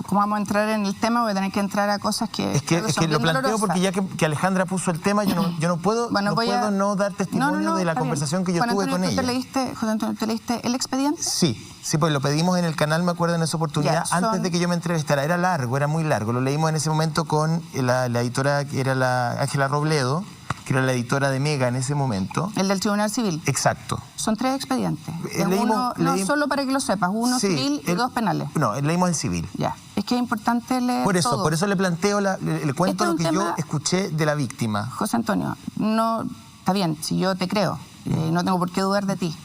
¿Cómo vamos a entrar en el tema? Voy a tener que entrar a cosas que... Es que lo planteo porque ya que Alejandra puso el tema, yo no puedo no dar testimonio de la conversación que yo tuve con ella. José Antonio, ¿te leíste el expediente? Sí, pues lo pedimos en el canal, me acuerdo, en esa oportunidad, antes de que yo me entrevistara. Era largo, era muy largo. Lo leímos en ese momento con la editora, que era la Ángela Robledo, que era la editora de Mega en ese momento. El del Tribunal Civil. Exacto. Son 3 expedientes. Uno, solo para que lo sepas, uno civil y 2 penales. No, leímos el civil. Ya. Es que es importante leer todo. Por eso le planteo, le cuento lo que yo escuché de la víctima. José Antonio, no, está bien, si yo te creo, no tengo por qué dudar de ti.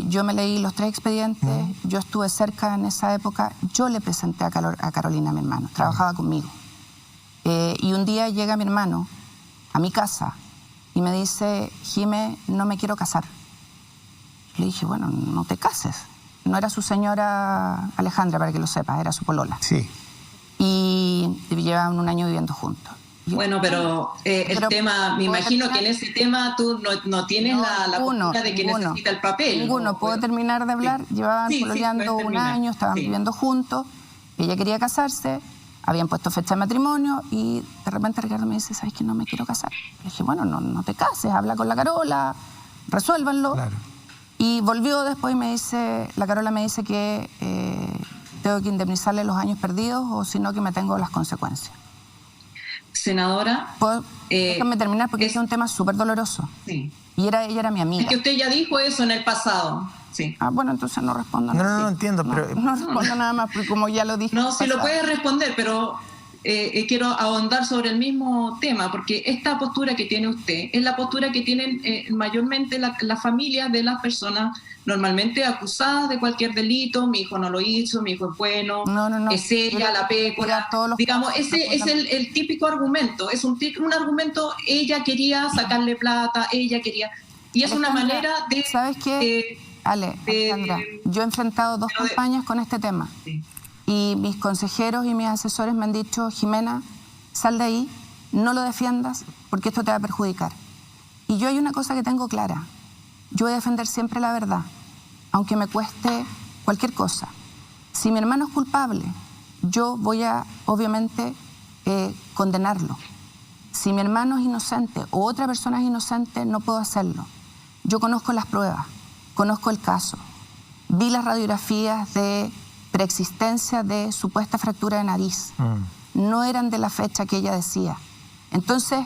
Yo me leí los 3 expedientes, yo estuve cerca en esa época, yo le presenté a Carolina, mi hermano, trabajaba conmigo. Y un día llega mi hermano a mi casa y me dice, Jimé, no me quiero casar. Le dije, bueno, no te cases. No era su señora Alejandra, para que lo sepas, era su polola. Sí. Y llevaban un año viviendo juntos. Bueno, pero el tema, me imagino que en ese tema tú no tienes la postura de que necesita el papel. Ninguno. ¿Puedo terminar de hablar? Llevaban pololeando un año, estaban viviendo juntos. Ella quería casarse. Habían puesto fecha de matrimonio y de repente Ricardo me dice, ¿sabes que no me quiero casar? Le dije, bueno, no te cases, habla con la Carola, resuélvanlo. Claro. Y volvió después y me dice, la Carola me dice que tengo que indemnizarle los años perdidos o si no que me tengo las consecuencias. Senadora... Déjame terminar porque es un tema súper doloroso. Sí. Y ella era mi amiga. Es que usted ya dijo eso en el pasado. Sí. Bueno, entonces no respondo. No entiendo, pero... No respondo nada más, porque como ya lo dije... No, sí lo puede responder, pero quiero ahondar sobre el mismo tema, porque esta postura que tiene usted es la postura que tienen mayormente las familias de las personas normalmente acusadas de cualquier delito. Mi hijo no lo hizo, mi hijo es bueno, es ella, la pécora. Digamos, ese es el típico argumento, es un argumento, ella quería sacarle plata, ella quería... Y es Alejandra, una manera de... ¿Sabes qué? Alejandra, yo he enfrentado 2 campañas con este tema. Sí. Y mis consejeros y mis asesores me han dicho, Jimena, sal de ahí, no lo defiendas, porque esto te va a perjudicar. Y yo hay una cosa que tengo clara. Yo voy a defender siempre la verdad, aunque me cueste cualquier cosa. Si mi hermano es culpable, yo voy a, obviamente, condenarlo. Si mi hermano es inocente o otra persona es inocente, no puedo hacerlo. Yo conozco las pruebas, conozco el caso, vi las radiografías de preexistencia de supuesta fractura de nariz. No eran de la fecha que ella decía. Entonces,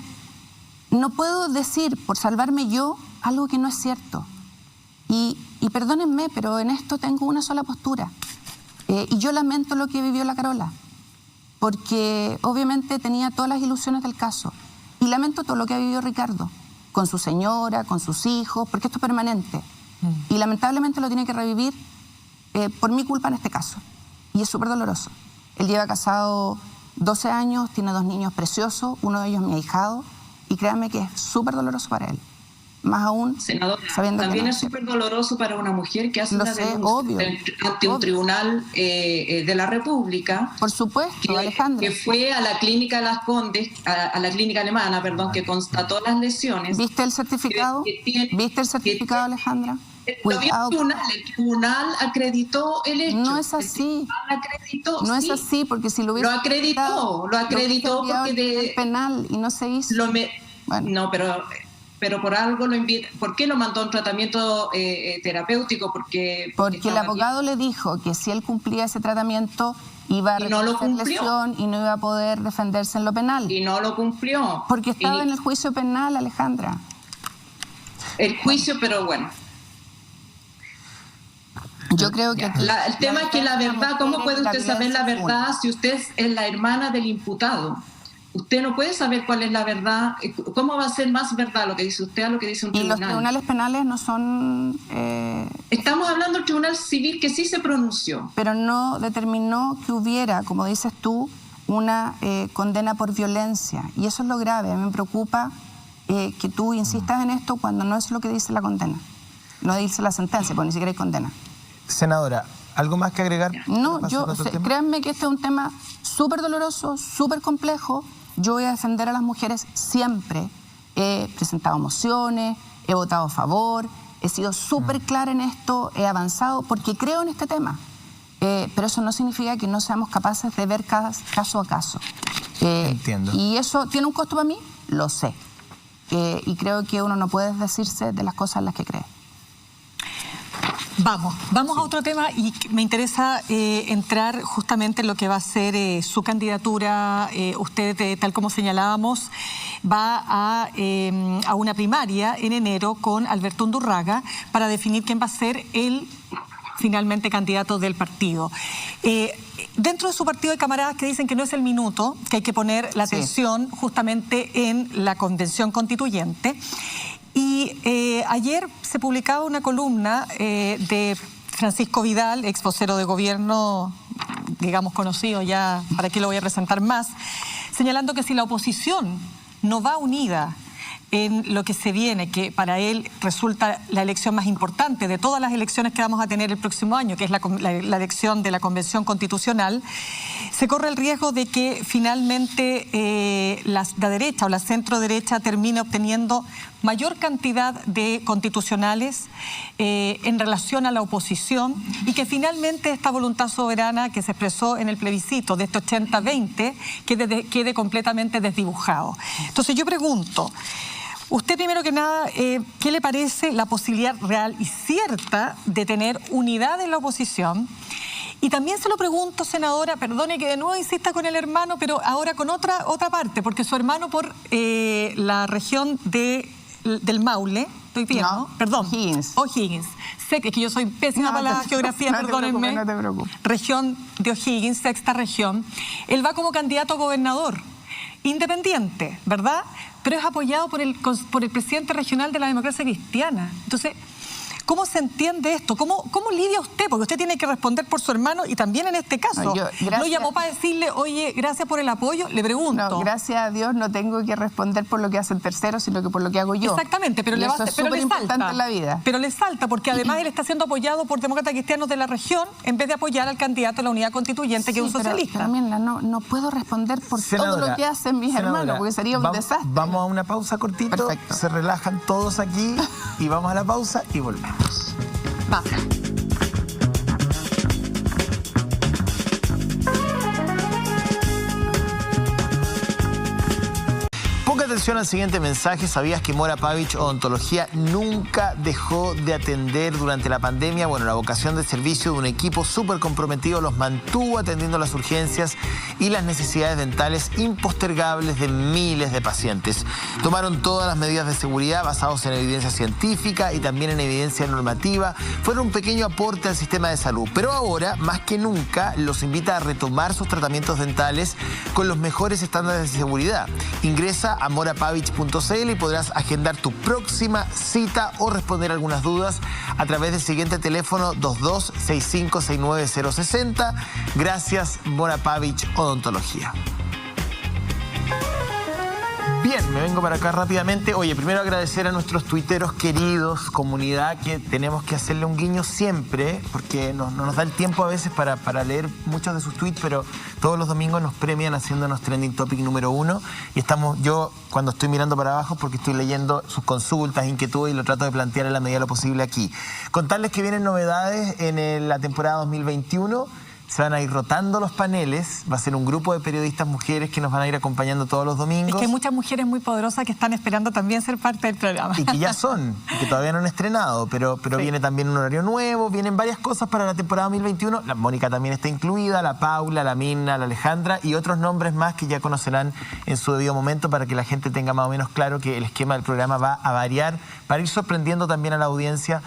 no puedo decir, por salvarme yo, algo que no es cierto. Y perdónenme, pero en esto tengo una sola postura. Y yo lamento lo que vivió la Carola, porque obviamente tenía todas las ilusiones del caso. Y lamento todo lo que ha vivido Ricardo, con su señora, con sus hijos, porque esto es permanente. Y lamentablemente lo tiene que revivir por mi culpa en este caso. Y es súper doloroso. Él lleva casado 12 años, tiene 2 niños preciosos, uno de ellos mi ahijado, y créanme que es súper doloroso para él. Más aún, senadora, sabiendo también que es súper doloroso para una mujer que hace una denuncia obvio, ante un tribunal de la República. Por supuesto, Alejandra. Que fue a la clínica Las Condes, a la clínica alemana, perdón, que constató las lesiones. ¿Viste el certificado? ¿Viste el certificado, Alejandra? El tribunal acreditó el hecho. No es así. No es así, porque si lo hubiera... Lo acreditó porque el penal y no se hizo. No, pero pero por algo lo invita. ¿Por qué lo mandó a un tratamiento terapéutico? Porque el abogado le dijo que si él cumplía ese tratamiento iba a reconocer lesión y no iba a poder defenderse en lo penal. Y no lo cumplió. Porque estaba en el juicio penal, Alejandra. El juicio, pero bueno. Yo creo que... el tema es que la verdad, ¿cómo puede usted saber la verdad si usted es la hermana del imputado? Usted no puede saber cuál es la verdad. ¿Cómo va a ser más verdad lo que dice usted a lo que dice un tribunal? Y los tribunales penales no son... Estamos hablando del tribunal civil que sí se pronunció. Pero no determinó que hubiera, como dices tú, una condena por violencia. Y eso es lo grave. A mí me preocupa que tú insistas en esto cuando no es lo que dice la condena. No dice la sentencia, porque ni siquiera hay condena. Senadora, ¿algo más que agregar? No, créanme que este es un tema súper doloroso, súper complejo. Yo voy a defender a las mujeres siempre. He presentado mociones, he votado a favor, he sido súper clara en esto, he avanzado porque creo en este tema. Pero eso no significa que no seamos capaces de ver caso a caso. Entiendo. Y eso tiene un costo para mí, lo sé. Y creo que uno no puede desdecirse de las cosas en las que cree. Vamos a otro tema y me interesa entrar justamente en lo que va a ser su candidatura. Usted, tal como señalábamos, va a una primaria en enero con Alberto Undurraga para definir quién va a ser el finalmente candidato del partido. Dentro de su partido hay camaradas que dicen que no es el minuto, que hay que poner la atención justamente en la convención constituyente. Y ayer se publicaba una columna de Francisco Vidal, ex vocero de gobierno, digamos conocido ya, ¿para qué lo voy a presentar más?, señalando que si la oposición no va unida en lo que se viene, que para él resulta la elección más importante de todas las elecciones que vamos a tener el próximo año, que es la elección de la Convención Constitucional, se corre el riesgo de que finalmente la derecha o la centro derecha termine obteniendo mayor cantidad de constitucionales en relación a la oposición y que finalmente esta voluntad soberana que se expresó en el plebiscito de este 80-20 quede completamente desdibujado. Entonces yo pregunto, usted primero que nada, ¿qué le parece la posibilidad real y cierta de tener unidad en la oposición? Y también se lo pregunto, senadora, perdone que de nuevo insista con el hermano, pero ahora con otra parte, porque su hermano por la región del Maule, estoy bien, ¿no? Perdón. O'Higgins. Sé que yo soy pésima para la geografía, perdónenme. No te preocupes. Región de O'Higgins, sexta región. Él va como candidato a gobernador, independiente, ¿verdad? Pero es apoyado por el presidente regional de la Democracia Cristiana. Entonces, ¿cómo se entiende esto? ¿Cómo lidia usted? Porque usted tiene que responder por su hermano y también en este caso. ¿No llamó para decirle, oye, gracias por el apoyo? Le pregunto. No, gracias a Dios no tengo que responder por lo que hace el tercero, sino que por lo que hago yo. Exactamente, pero eso es súper importante en la vida. Pero le salta, porque además él está siendo apoyado por demócratas cristianos de la región en vez de apoyar al candidato a la unidad constituyente, que es un socialista. También no puedo responder por todo lo que hacen mis hermanos, porque sería un desastre. Vamos a una pausa cortito. Perfecto. Se relajan todos aquí y vamos a la pausa y volvemos. Vamos. Ponga atención al siguiente mensaje. ¿Sabías que Mora Pavich Odontología nunca dejó de atender durante la pandemia? Bueno, la vocación de servicio de un equipo súper comprometido los mantuvo atendiendo las urgencias y las necesidades dentales impostergables de miles de pacientes. Tomaron todas las medidas de seguridad basados en evidencia científica y también en evidencia normativa. Fueron un pequeño aporte al sistema de salud, pero ahora, más que nunca, los invita a retomar sus tratamientos dentales con los mejores estándares de seguridad. Ingresa a morapavich.cl y podrás agendar tu próxima cita o responder algunas dudas a través del siguiente teléfono 22656960. Gracias, Mora Pavich Odontología. Bien, me vengo para acá rápidamente. Oye, primero agradecer a nuestros tuiteros queridos, comunidad, que tenemos que hacerle un guiño siempre, porque no nos da el tiempo a veces para leer muchos de sus tweets, pero todos los domingos nos premian haciéndonos trending topic número 1. Y yo, cuando estoy mirando para abajo, porque estoy leyendo sus consultas, inquietudes, y lo trato de plantear en la medida de lo posible aquí. Contarles que vienen novedades en la temporada 2021, se van a ir rotando los paneles, va a ser un grupo de periodistas mujeres que nos van a ir acompañando todos los domingos. Es que hay muchas mujeres muy poderosas que están esperando también ser parte del programa. Y que ya son, y que todavía no han estrenado, pero sí. Viene también un horario nuevo, vienen varias cosas para la temporada 2021. La Mónica también está incluida, la Paula, la Mirna, la Alejandra y otros nombres más que ya conocerán en su debido momento para que la gente tenga más o menos claro que el esquema del programa va a variar para ir sorprendiendo también a la audiencia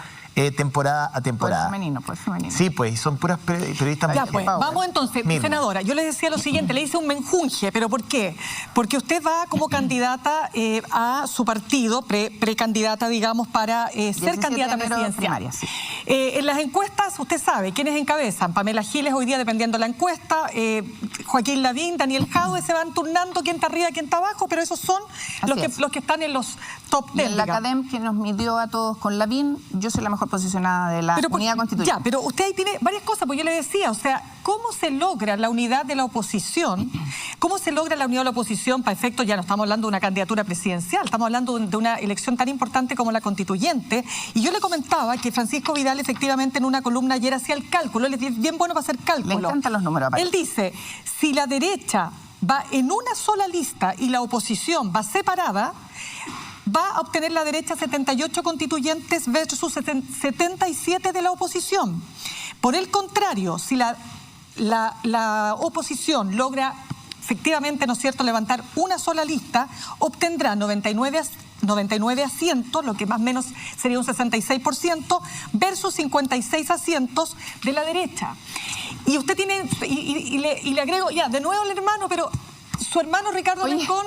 temporada a temporada. Femenino. Sí, pues, son puras periodistas. Ya, pues, vamos entonces, Mirna. Senadora, yo les decía lo siguiente, le hice un menjunje, ¿pero por qué? Porque usted va como candidata a su partido, precandidata, digamos, para ser candidata presidencial. Sí. En las encuestas, usted sabe quiénes encabezan. Pamela Giles hoy día, dependiendo de la encuesta, Joaquín Lavín, Daniel Jadue, se van turnando quién está arriba, quién está abajo, pero esos son los que están en los top 10. En la Academ, que nos midió a todos con Lavín, yo soy la mejor posicionada de la unidad constituyente. Ya, pero usted ahí tiene varias cosas, pues yo le decía, o sea, ¿cómo se logra la unidad de la oposición? ¿Cómo se logra la unidad de la oposición para efectos? Ya no estamos hablando de una candidatura presidencial, estamos hablando de una elección tan importante como la constituyente. Y yo le comentaba que Francisco Vidal efectivamente en una columna ayer hacía el cálculo, él es bien bueno para hacer cálculo. Le encantan los números. Él dice, si la derecha va en una sola lista y la oposición va separada, va a obtener la derecha 78 constituyentes versus 77 de la oposición. Por el contrario, si la oposición logra efectivamente, ¿no es cierto?, levantar una sola lista, obtendrá 99 asientos, lo que más o menos sería un 66%, versus 56 asientos de la derecha. Y usted tiene, y le agrego, ya, de nuevo el hermano, pero su hermano Ricardo Rincón,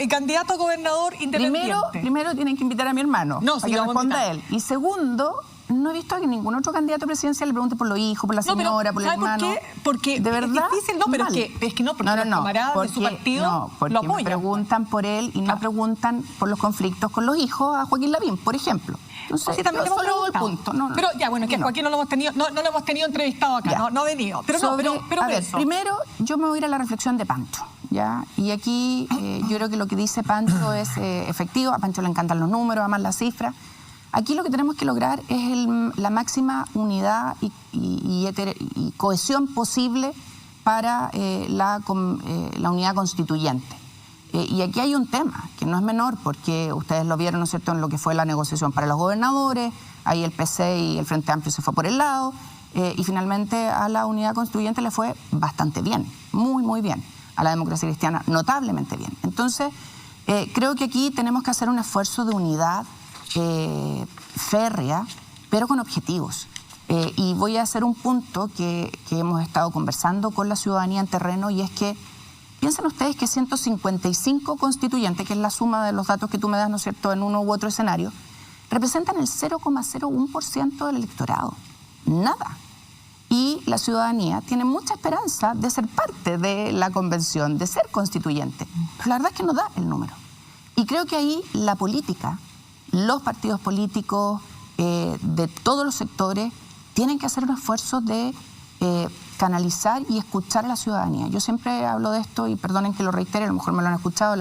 candidato a gobernador independiente. Primero tienen que invitar a mi hermano, no, si que responda a él. Y segundo, no he visto a que ningún otro candidato presidencial le pregunte por los hijos, por la señora, por el hermano. ¿Por qué? Porque de verdad, es difícil, porque los camaradas de su partido lo apoyan. Me preguntan por él y no preguntan por los conflictos con los hijos a Joaquín Lavín, por ejemplo. Entonces, sí, también solo el punto. Pero ya, bueno, que Joaquín no lo hemos tenido, no lo hemos tenido entrevistado acá, no ha venido. Pero a ver, primero yo me voy a ir a la reflexión de Pancho, ¿ya? Y aquí yo creo que lo que dice Pancho es efectivo, a Pancho le encantan los números, además las cifras. Aquí lo que tenemos que lograr es la máxima unidad y cohesión posible para la unidad constituyente. Y aquí hay un tema que no es menor, porque ustedes lo vieron, ¿no es cierto?, en lo que fue la negociación para los gobernadores, ahí el PC y el Frente Amplio se fue por el lado, y finalmente a la unidad constituyente le fue bastante bien, muy bien, a la democracia cristiana notablemente bien. Entonces, creo que aquí tenemos que hacer un esfuerzo de unidad férrea, pero con objetivos. Y voy a hacer un punto que hemos estado conversando con la ciudadanía en terreno, y es que piensen ustedes que 155 constituyentes, que es la suma de los datos que tú me das, ¿no es cierto?, en uno u otro escenario, representan el 0,01% del electorado. Nada. Y la ciudadanía tiene mucha esperanza de ser parte de la convención, de ser constituyente. Pero la verdad es que no da el número. Y creo que ahí la política, los partidos políticos de todos los sectores, tienen que hacer un esfuerzo de canalizar y escuchar a la ciudadanía. Yo siempre hablo de esto, y perdonen que lo reitere, a lo mejor me lo han escuchado,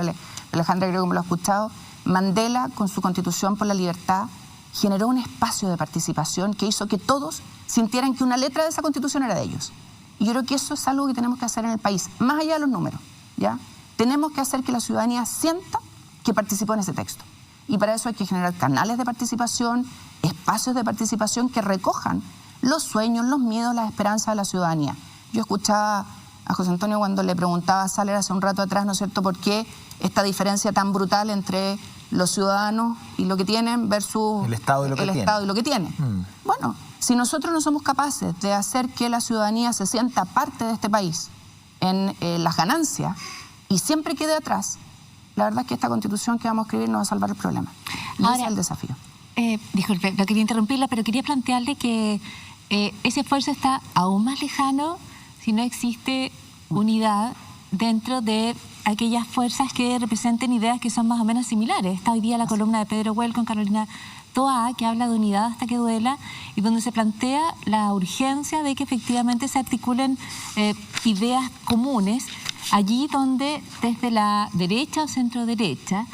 Alejandra creo que me lo ha escuchado. Mandela, con su Constitución por la Libertad, generó un espacio de participación que hizo que todos sintieran que una letra de esa Constitución era de ellos. Y yo creo que eso es algo que tenemos que hacer en el país, más allá de los números, ¿ya? Tenemos que hacer que la ciudadanía sienta que participó en ese texto. Y para eso hay que generar canales de participación, espacios de participación que recojan los sueños, los miedos, las esperanzas de la ciudadanía. Yo escuchaba a José Antonio cuando le preguntaba a Saler hace un rato atrás, ¿no es cierto?, por qué esta diferencia tan brutal entre los ciudadanos y lo que tienen versus el Estado y lo que tienen. Bueno, si nosotros no somos capaces de hacer que la ciudadanía se sienta parte de este país en las ganancias y siempre quede atrás, la verdad es que esta Constitución que vamos a escribir no va a salvar el problema. Y ese es el desafío. Disculpe, no quería interrumpirla, pero quería plantearle que ese esfuerzo está aún más lejano si no existe unidad dentro de aquellas fuerzas que representen ideas que son más o menos similares. Está hoy día la columna de Pedro Huel con Carolina Toá, que habla de unidad hasta que duela, y donde se plantea la urgencia de que efectivamente se articulen ideas comunes, allí donde desde la derecha o centro derecha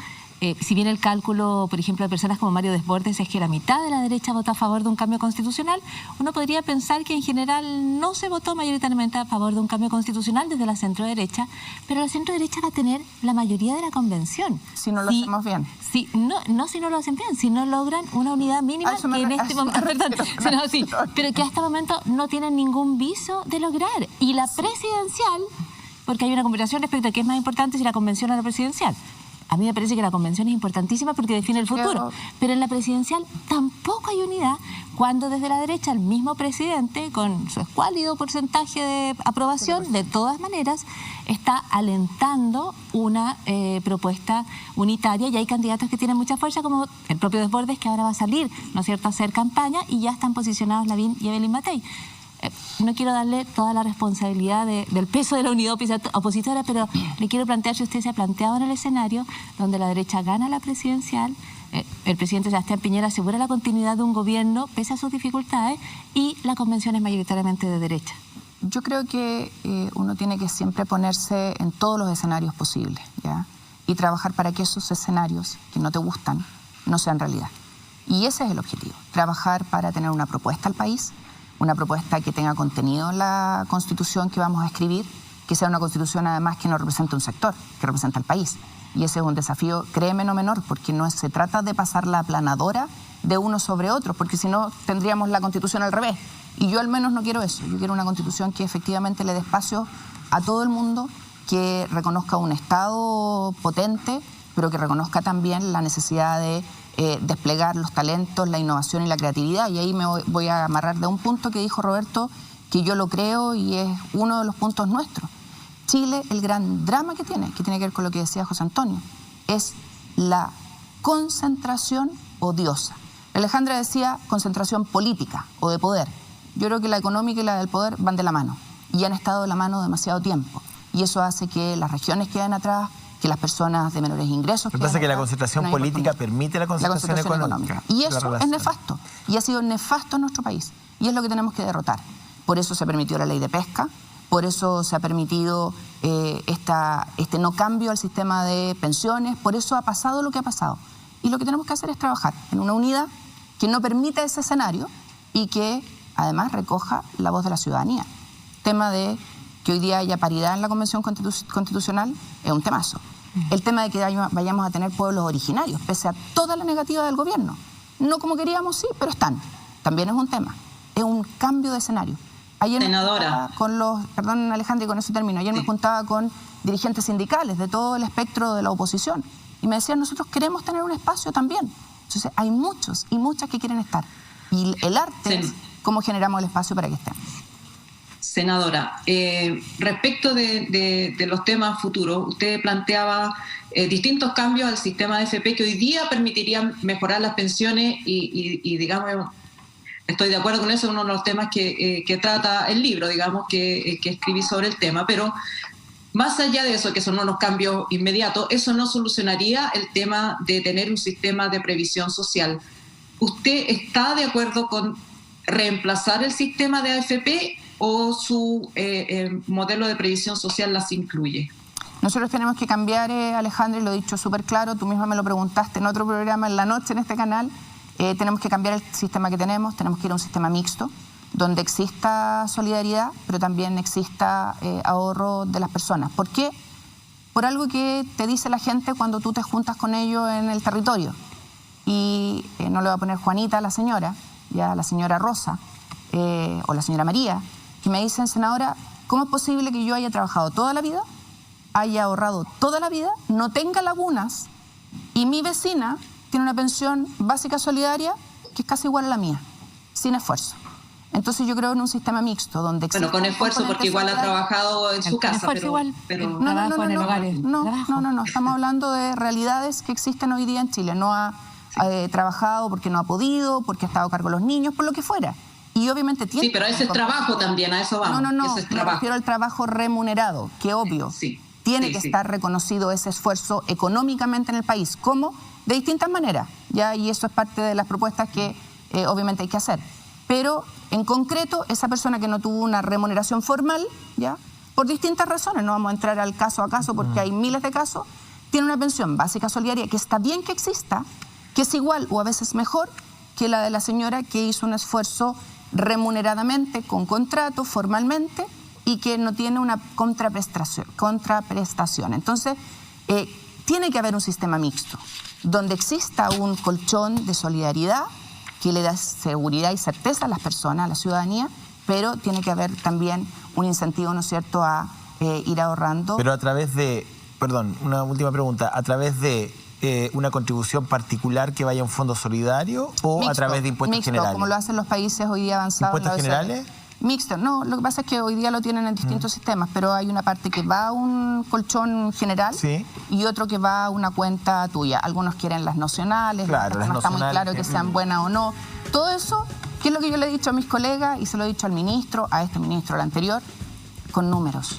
si bien el cálculo, por ejemplo, de personas como Mario Desbordes es que la mitad de la derecha votó a favor de un cambio constitucional, uno podría pensar que en general no se votó mayoritariamente a favor de un cambio constitucional desde la centro-derecha, pero la centro-derecha va a tener la mayoría de la convención. Si no lo hacemos bien. Si no lo hacen bien, si no logran una unidad mínima que en este momento, pero que hasta este momento no tienen ningún viso de lograr. Y la presidencial, porque hay una conversación respecto a qué es más importante, si la convención o la presidencial. A mí me parece que la convención es importantísima porque define el futuro, pero en la presidencial tampoco hay unidad cuando desde la derecha el mismo presidente, con su escuálido porcentaje de aprobación, de todas maneras, está alentando una propuesta unitaria, y hay candidatos que tienen mucha fuerza, como el propio Desbordes, que ahora va a salir, ¿no es cierto?, a hacer campaña, y ya están posicionados Lavín y Evelyn Matei. No quiero darle toda la responsabilidad del peso de la unidad opositora, pero le quiero plantear, si usted se ha planteado en el escenario donde la derecha gana la presidencial, el presidente Sebastián Piñera asegura la continuidad de un gobierno pese a sus dificultades, y la convención es mayoritariamente de derecha. Yo creo que uno tiene que siempre ponerse en todos los escenarios posibles, ¿ya? Y trabajar para que esos escenarios que no te gustan no sean realidad. Y ese es el objetivo, trabajar para tener una propuesta al país, una propuesta que tenga contenido en la Constitución que vamos a escribir, que sea una Constitución además que no represente un sector, que represente al país. Y ese es un desafío, créeme, no menor, porque no se trata de pasar la aplanadora de uno sobre otro, porque si no tendríamos la Constitución al revés. Y yo al menos no quiero eso. Yo quiero una Constitución que efectivamente le dé espacio a todo el mundo, que reconozca un Estado potente, pero que reconozca también la necesidad de desplegar los talentos, la innovación y la creatividad. Y ahí me voy a amarrar de un punto que dijo Roberto, que yo lo creo y es uno de los puntos nuestros. Chile, el gran drama que tiene que ver con lo que decía José Antonio, es la concentración odiosa. Alejandra decía concentración política o de poder. Yo creo que la económica y la del poder van de la mano, y han estado de la mano demasiado tiempo. Y eso hace que las regiones queden atrás, que las personas de menores ingresos... Lo que pasa es que la concentración política permite la concentración económica. Y eso es nefasto, y ha sido nefasto en nuestro país, y es lo que tenemos que derrotar. Por eso se permitió la ley de pesca, por eso se ha permitido este no cambio al sistema de pensiones, por eso ha pasado lo que ha pasado. Y lo que tenemos que hacer es trabajar en una unidad que no permita ese escenario y que además recoja la voz de la ciudadanía. Tema de que hoy día haya paridad en la Convención Constitucional es un temazo. El tema de que vayamos a tener pueblos originarios, pese a toda la negativa del gobierno. No como queríamos, sí, pero están. También es un tema. Es un cambio de escenario. Ayer Senadora. Perdón, Alejandra, y con eso termino. Ayer me juntaba con dirigentes sindicales de todo el espectro de la oposición. Y me decían, nosotros queremos tener un espacio también. Entonces, hay muchos y muchas que quieren estar. Y el arte es cómo generamos el espacio para que estén. Senadora, respecto de los temas futuros, usted planteaba distintos cambios al sistema de AFP que hoy día permitirían mejorar las pensiones y digamos, estoy de acuerdo con eso, es uno de los temas que trata el libro, digamos, que escribí sobre el tema, pero más allá de eso, que son unos cambios inmediatos, eso no solucionaría el tema de tener un sistema de previsión social. ¿Usted está de acuerdo con reemplazar el sistema de AFP o su modelo de previsión social las incluye? Nosotros tenemos que cambiar, Alejandra, y lo he dicho súper claro, tú misma me lo preguntaste en otro programa en la noche en este canal, tenemos que cambiar el sistema que tenemos que ir a un sistema mixto, donde exista solidaridad, pero también exista ahorro de las personas. ¿Por qué? Por algo que te dice la gente cuando tú te juntas con ellos en el territorio. Y no le voy a poner Juanita a la señora, ya la señora Rosa o la señora María, que me dicen, senadora, ¿cómo es posible que yo haya trabajado toda la vida, haya ahorrado toda la vida, no tenga lagunas y mi vecina tiene una pensión básica solidaria que es casi igual a la mía, sin esfuerzo? Entonces yo creo en un sistema mixto donde existe... Bueno, con esfuerzo porque igual ha trabajado en su casa, pero... No, estamos hablando de realidades que existen hoy día en Chile. No ha trabajado porque no ha podido, porque ha estado a cargo de los niños, por lo que fuera. Y obviamente tiene... Sí, pero ese es trabajo también, a eso vamos. No, me refiero al trabajo remunerado, que obvio, tiene que estar reconocido ese esfuerzo económicamente en el país. ¿Cómo? De distintas maneras, ¿ya? Y eso es parte de las propuestas que obviamente hay que hacer. Pero en concreto, esa persona que no tuvo una remuneración formal, ¿ya? Por distintas razones, no vamos a entrar al caso a caso porque hay miles de casos, tiene una pensión básica solidaria que está bien que exista, que es igual o a veces mejor que la de la señora que hizo un esfuerzo remuneradamente, con contrato, formalmente, y que no tiene una contraprestación. Entonces, tiene que haber un sistema mixto, donde exista un colchón de solidaridad que le da seguridad y certeza a las personas, a la ciudadanía, pero tiene que haber también un incentivo, ¿no es cierto?, a ir ahorrando. Pero a través de, perdón, una última pregunta, ¿a través de una contribución particular que vaya a un fondo solidario o mixto, a través de impuestos generales? Como lo hacen los países hoy día avanzados. ¿Impuestos generales? Mixto, no, lo que pasa es que hoy día lo tienen en distintos sistemas, pero hay una parte que va a un colchón general y otro que va a una cuenta tuya. Algunos quieren las nacionales, claro, no está muy claro que sean buenas o no. Todo eso, que es lo que yo le he dicho a mis colegas y se lo he dicho al ministro, a este ministro, al anterior, con números.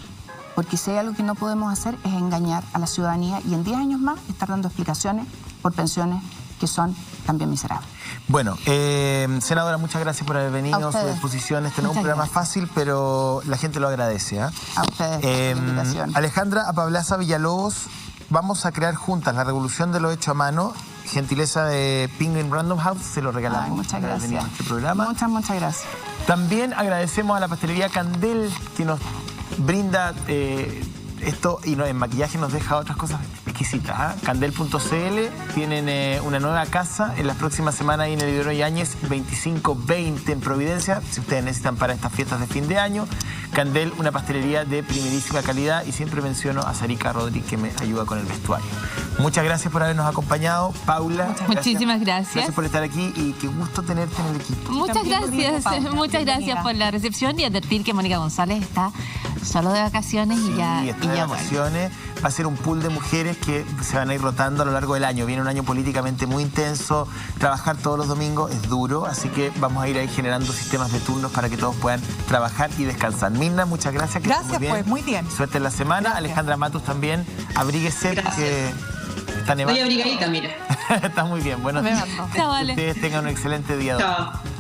Porque si hay algo que no podemos hacer es engañar a la ciudadanía y en 10 años más estar dando explicaciones por pensiones que son también miserables. Bueno, senadora, muchas gracias por haber venido a su disposición. Este no es un programa fácil, pero la gente lo agradece. A ustedes por la invitación. Alejandra Apablaza Villalobos, vamos a crear juntas la revolución de lo hecho a mano. Gentileza de Penguin Random House, se lo regalamos. Ay, muchas gracias. A este programa. Muchas gracias. También agradecemos a la pastelería Candel, que nos brinda esto y en maquillaje nos deja otras cosas exquisitas. Candel.cl tienen una nueva casa en las próximas semanas ahí en el Isidoro Yáñez 2520 en Providencia, si ustedes necesitan para estas fiestas de fin de año. Candel, una pastelería de primerísima calidad, y siempre menciono a Sarika Rodríguez, que me ayuda con el vestuario. Muchas gracias por habernos acompañado, Paula. Muchísimas gracias. Gracias por estar aquí y qué gusto tenerte en el equipo. Muchas gracias por la recepción y advertir que Mónica González está solo de vacaciones y ya vacaciones. Va a ser un pool de mujeres que se van a ir rotando a lo largo del año. Viene un año políticamente muy intenso. Trabajar todos los domingos es duro, así que vamos a ir ahí generando sistemas de turnos para que todos puedan trabajar y descansar. Mirna, muchas gracias. Gracias, pues, muy bien. Suerte en la semana. Gracias. Alejandra Matos también. Abríguese porque está nevando. Estoy abrigadita, mira. Está muy bien. Buenos días. Chao, vale. Que ustedes tengan un excelente día. Chao.